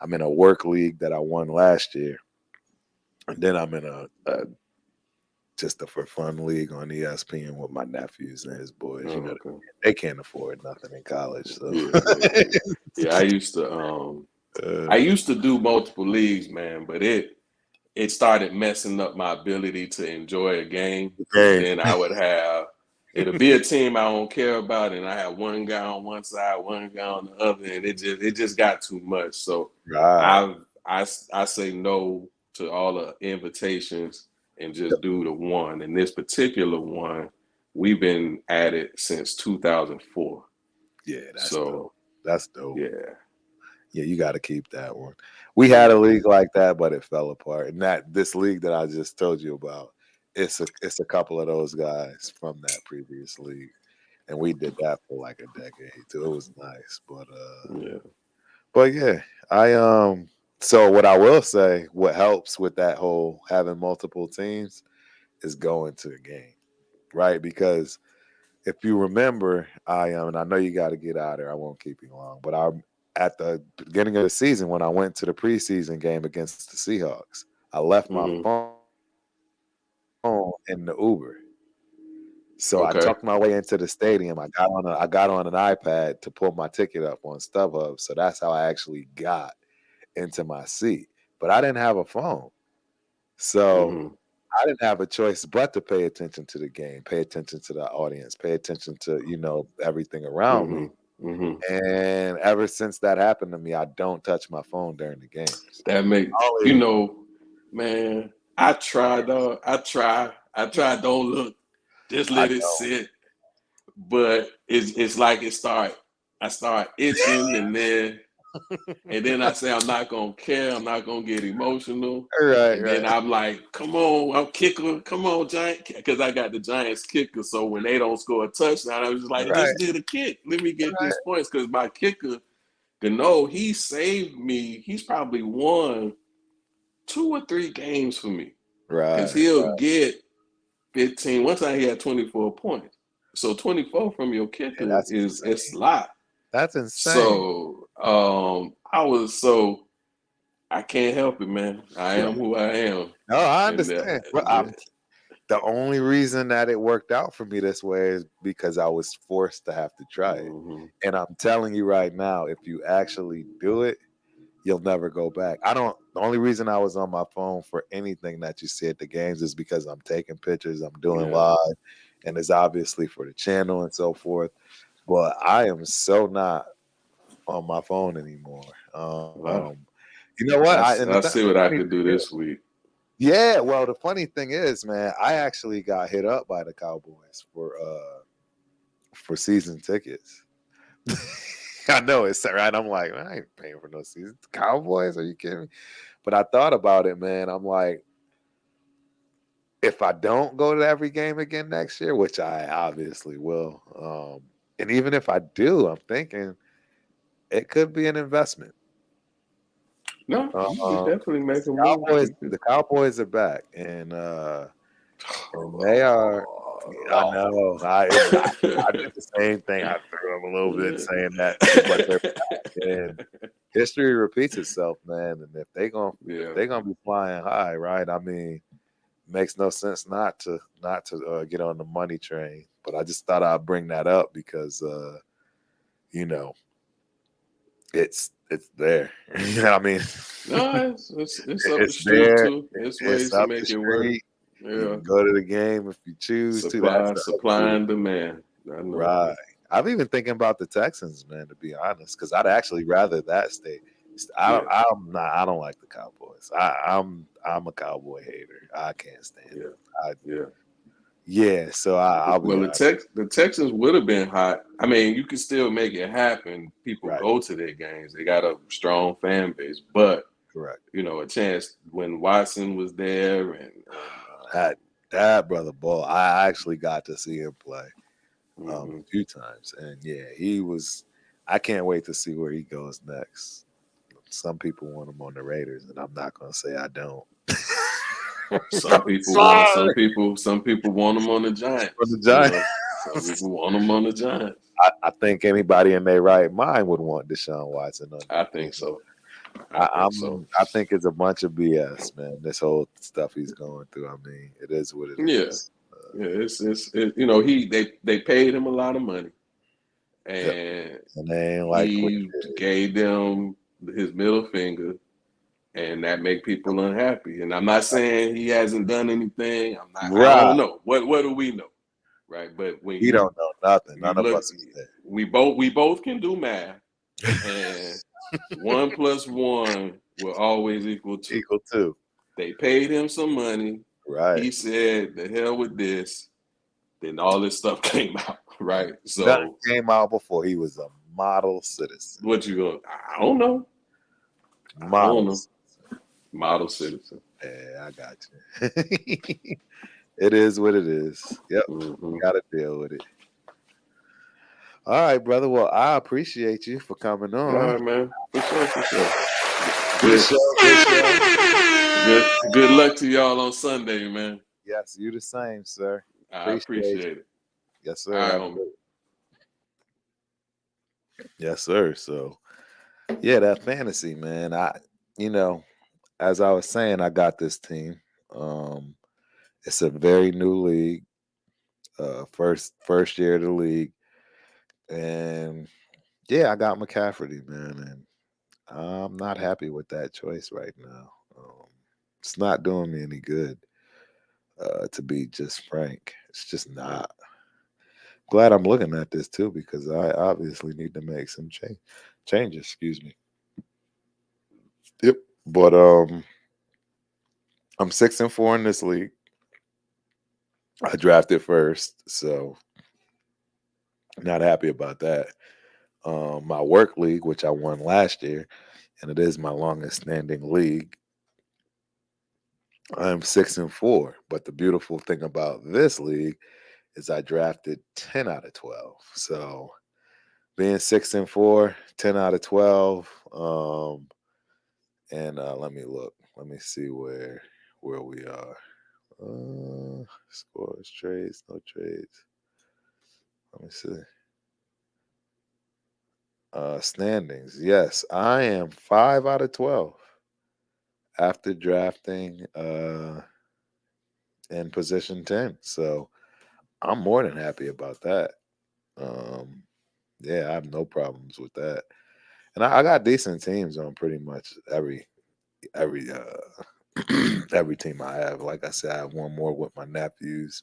S4: I'm in a work league that I won last year. And then I'm in a just a for fun league on ESPN with my nephews and his boys. They can't afford nothing in college. So
S3: I used to do multiple leagues, man, but it started messing up my ability to enjoy a game. And I would have it'll be a team I don't care about, and I have one guy on one side, one guy on the other, and it just got too much. So
S4: Right.
S3: I say no to all the invitations and just do the one. And this particular one, we've been at it since 2004.
S4: Yeah, that's dope.
S3: So
S4: That's dope.
S3: yeah,
S4: Yeah, you got to keep that one. We had a league like that, but it fell apart. And this league that I just told you about, it's a couple of those guys from that previous league, and we did that for like a decade too. It was nice,
S3: yeah.
S4: but yeah, I. So what I will say, what helps with that whole having multiple teams is going to the game, right? Because if you remember, and I know you got to get out of there. I won't keep you long, but at the beginning of the season when I went to the preseason game against the Seahawks, I left my
S3: Hmm.
S4: phone in the Uber. So I
S3: Okay.
S4: tucked my way into the stadium. I got on an iPad to pull my ticket up on StubHub. So that's how I actually got into my seat. But I didn't have a phone. So
S3: Hmm.
S4: I didn't have a choice but to pay attention to the game, pay attention to the audience, pay attention to, everything around
S3: Hmm.
S4: me.
S3: Hmm.
S4: And ever since that happened to me, I don't touch my phone during the games.
S3: That make
S4: Only
S3: man. I try, dog. I try. Don't look. Just
S4: I
S3: let it sit. But it's like I start itching, and then I say I'm not gonna care. I'm not gonna get emotional.
S4: right,
S3: And then
S4: right,
S3: I'm like, come on, I'm kicker. Come on, Giant. Because I got the Giants kicker. So when they don't score a touchdown, I was just like,
S4: right,
S3: just get a kick. Let me get these points. Because my kicker, Gano, he saved me. He's probably won 2 or 3 games for me. Because
S4: right.
S3: he'll get 15. One time he had 24 points. So 24 from your
S4: Yeah,
S3: kicker
S4: that's
S3: is it's
S4: insane.
S3: a lot.
S4: That's insane.
S3: So I can't help it, man. I am
S4: Right.
S3: who I am.
S4: No, I
S3: And
S4: understand. The only reason that it worked out for me this way is because I was forced to have to try it.
S3: mhm.
S4: And I'm telling you right now, if you actually do it, you'll never go back. The only reason I was on my phone for anything that you see at the games is because I'm taking pictures, I'm doing
S3: Yeah.
S4: live, and it's obviously for the channel and so forth. But I am so not on my phone anymore.
S3: Well,
S4: You know what?
S3: I see
S4: The
S3: what I
S4: funny
S3: could do
S4: thing is,
S3: this week.
S4: yeah. Well, the funny thing is, man, I actually got hit up by the Cowboys for season tickets. I know it's right. I'm like, I ain't paying for no season. Cowboys? Are you kidding me? But I thought about it, man. I'm like, if I don't go to every game again next year, which I obviously will, and even if I do, I'm thinking it could be an investment.
S3: No, you could
S4: Uh,
S3: definitely make a move. You could.
S4: The Cowboys are back, and they are. I know. I did the same thing. I threw them a little bit saying that, but they're back, and history repeats itself, man. And if
S3: Yeah.
S4: they're gonna be flying high, right? I mean, makes no sense not to get on the money train. But I just thought I'd bring that up because you know it's there. You know what I mean?
S3: No, it's up the
S4: It's
S3: street
S4: there.
S3: too. There's
S4: It's
S3: ways to
S4: up the
S3: make it work.
S4: street. You
S3: Yeah.
S4: can go to the game if you choose to. That's the other
S3: Supply
S4: beauty.
S3: and demand. I know.
S4: Right. I'm even thinking about the Texans, man, to be honest, because I'd actually rather that stay.
S3: Yeah.
S4: I don't like the Cowboys. I'm a Cowboy hater. I can't stand
S3: Yeah.
S4: them. I
S3: Yeah.
S4: Yeah, so I'll be
S3: Well,
S4: honest.
S3: The Texans would have been hot. I mean, you can still make it happen. People
S4: Right.
S3: go to their games. They got a strong fan base, but
S4: Correct.
S3: a chance when Watson was there, and
S4: That brother Ball, I actually got to see him play a
S3: mhm.
S4: few times, and yeah, he was. I can't wait to see where he goes next. Some people want him on the Raiders, and I'm not gonna say I don't.
S3: Some
S4: I'm
S3: people want
S4: sorry.
S3: some people want them on the
S4: For the
S3: Giants. Some
S4: Giants.
S3: people want them on the Giants.
S4: I think anybody in their right mind would want Deshaun Watson on their
S3: I
S4: team.
S3: think so. I think so.
S4: I think it's a bunch of BS, man. This whole stuff he's going through. I mean, it is what it
S3: Yeah.
S4: is.
S3: Yeah, they paid him a lot of money,
S4: Yep.
S3: and
S4: And they ain't like what
S3: he
S4: he did.
S3: gave them his middle finger, and that make people unhappy. And I'm not saying he hasn't done anything. I
S4: Right.
S3: don't know. What do we know? right? But when
S4: We don't know nothing.
S3: you
S4: None of
S3: look,
S4: us is there.
S3: we both can do math, and 1 + 1 will always equal 2.
S4: Equal to.
S3: They paid him some money.
S4: Right.
S3: He said, "The hell with this." Then all this stuff came out, right?
S4: Nothing
S3: So
S4: came out before he was a model citizen.
S3: what you going? I don't know. I don't
S4: Model
S3: know. Model citizen.
S4: Yeah, I got you. It is what it is. Yep.
S3: Hmm.
S4: Got to deal with it. All right, brother. Well, I appreciate you for coming
S3: All
S4: on.
S3: right, man. For sure, for sure.
S4: Good
S3: Good,
S4: show. Good show.
S3: good luck to y'all on Sunday, man.
S4: Yes, you the same, sir.
S3: I
S4: Appreciate
S3: appreciate
S4: you.
S3: it.
S4: Yes,
S3: All
S4: sir.
S3: right,
S4: Have a
S3: homie.
S4: good. Yes, sir. So, yeah, that fantasy, man. You know, as I was saying, I got this team. Um, it's a very new league. First year of the league, and yeah, I got McCafferty, man, and I'm not happy with that choice right now. It's not doing me any good, to be just frank. It's just not. Glad I'm looking at this too because I obviously need to make some changes. Excuse me. Yep. But I'm 6-4 in this league. I drafted first, so not happy about that. My work league, which I won last year, and it is my longest standing league. I'm 6-4. But the beautiful thing about this league is I drafted 10 out of 12. So being 6-4, 10 out of 12. And let me look. Let me see where we are. Scores, trades, no trades. Let me see. Standings. Yes, I am 5 out of 12 after drafting in position 10. So I'm more than happy about that. Um, yeah, I have no problems with that. And I got decent teams on pretty much every every team I have. Like I said, I have one more with my nephews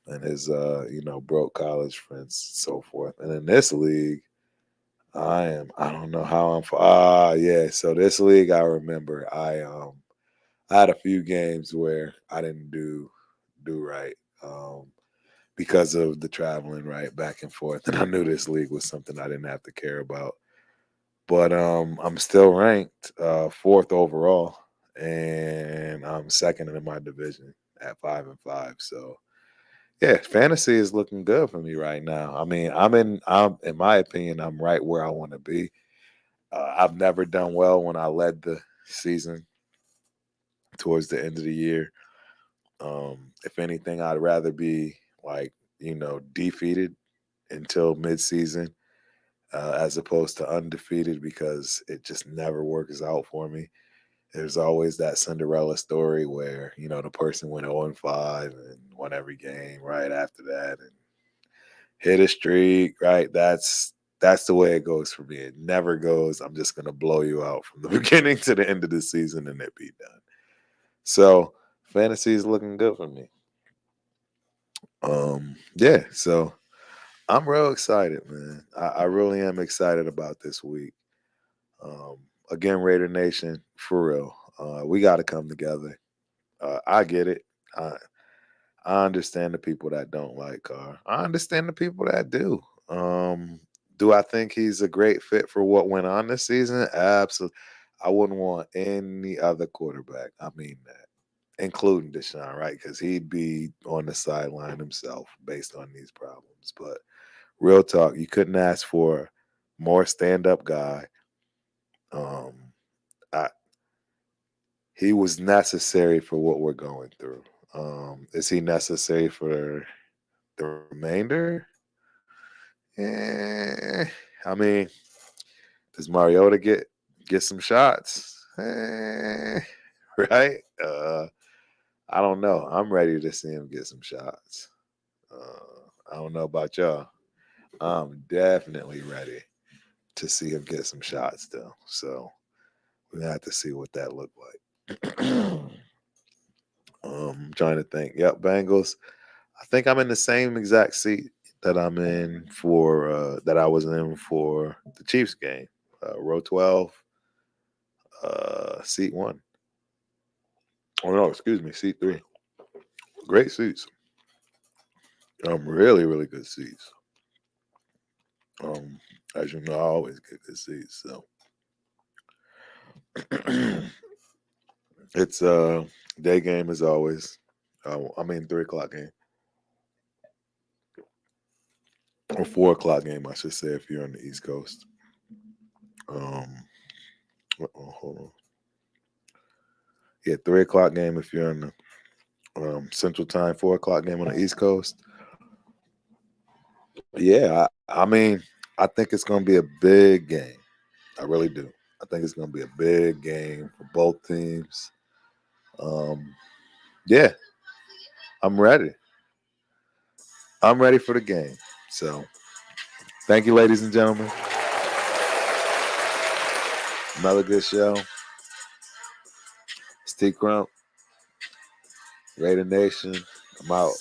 S4: and his broke college friends, so forth. And in this league, I don't know how I'm yeah. So this league I remember I had a few games where I didn't do right. Because of the traveling right back and forth. And I knew this league was something I didn't have to care about. But I'm still ranked fourth overall, and I'm second in my division at 5-5. So yeah, fantasy is looking good for me right now. I mean, I'm in my opinion, I'm right where I want to be. I've never done well when I led the season towards the end of the year. If anything, I'd rather be like defeated until midseason as opposed to undefeated because it just never works out for me. There's always that Cinderella story where the person went 0-5 and won every game right after that and hit a streak. Right, that's the way it goes for me. It never goes. I'm just gonna blow you out from the beginning to the end of the season and it be done. So fantasy is looking good for me. Yeah. So I'm real excited, man. I really am excited about this week. Um, again, Raider Nation, for real. We got to come together. I get it. I, I understand the people that don't like Carr. I understand the people that do. Do I think he's a great fit for what went on this season? Absolutely. I wouldn't want any other quarterback. I mean that, including Deshaun, right? Because he'd be on the sideline himself based on these problems. But real talk, you couldn't ask for more stand-up guy. Um, I, he was necessary for what we're going through. Is he necessary for the remainder? Eh, I mean, does Mariota get some shots? Right? I don't know. I'm ready to see him get some shots. I don't know about y'all. I'm definitely ready to see him get some shots though. So we have to see what that looked like. Trying to think. Yep, Bengals. I think I'm in the same exact seat that I'm in for that I was in for the Chiefs game. Row 12, seat 1. Oh no, excuse me, seat 3. Great seats. Really, really good seats. Um, as you know, I always get good seats. So it's day game as always. I mean 3 o'clock game or 4 o'clock game, I should say, if you're on the East Coast. Hold on. Yeah, 3 o'clock game if you're on the Central Time. 4 o'clock game on the East Coast. Yeah, I mean, I think it's going to be a big game. I really do. I think it's going to be a big game for both teams. Yeah, I'm ready. I'm ready for the game. So, thank you, ladies and gentlemen. Another good show. It's T Crump, Raider Nation. I'm out.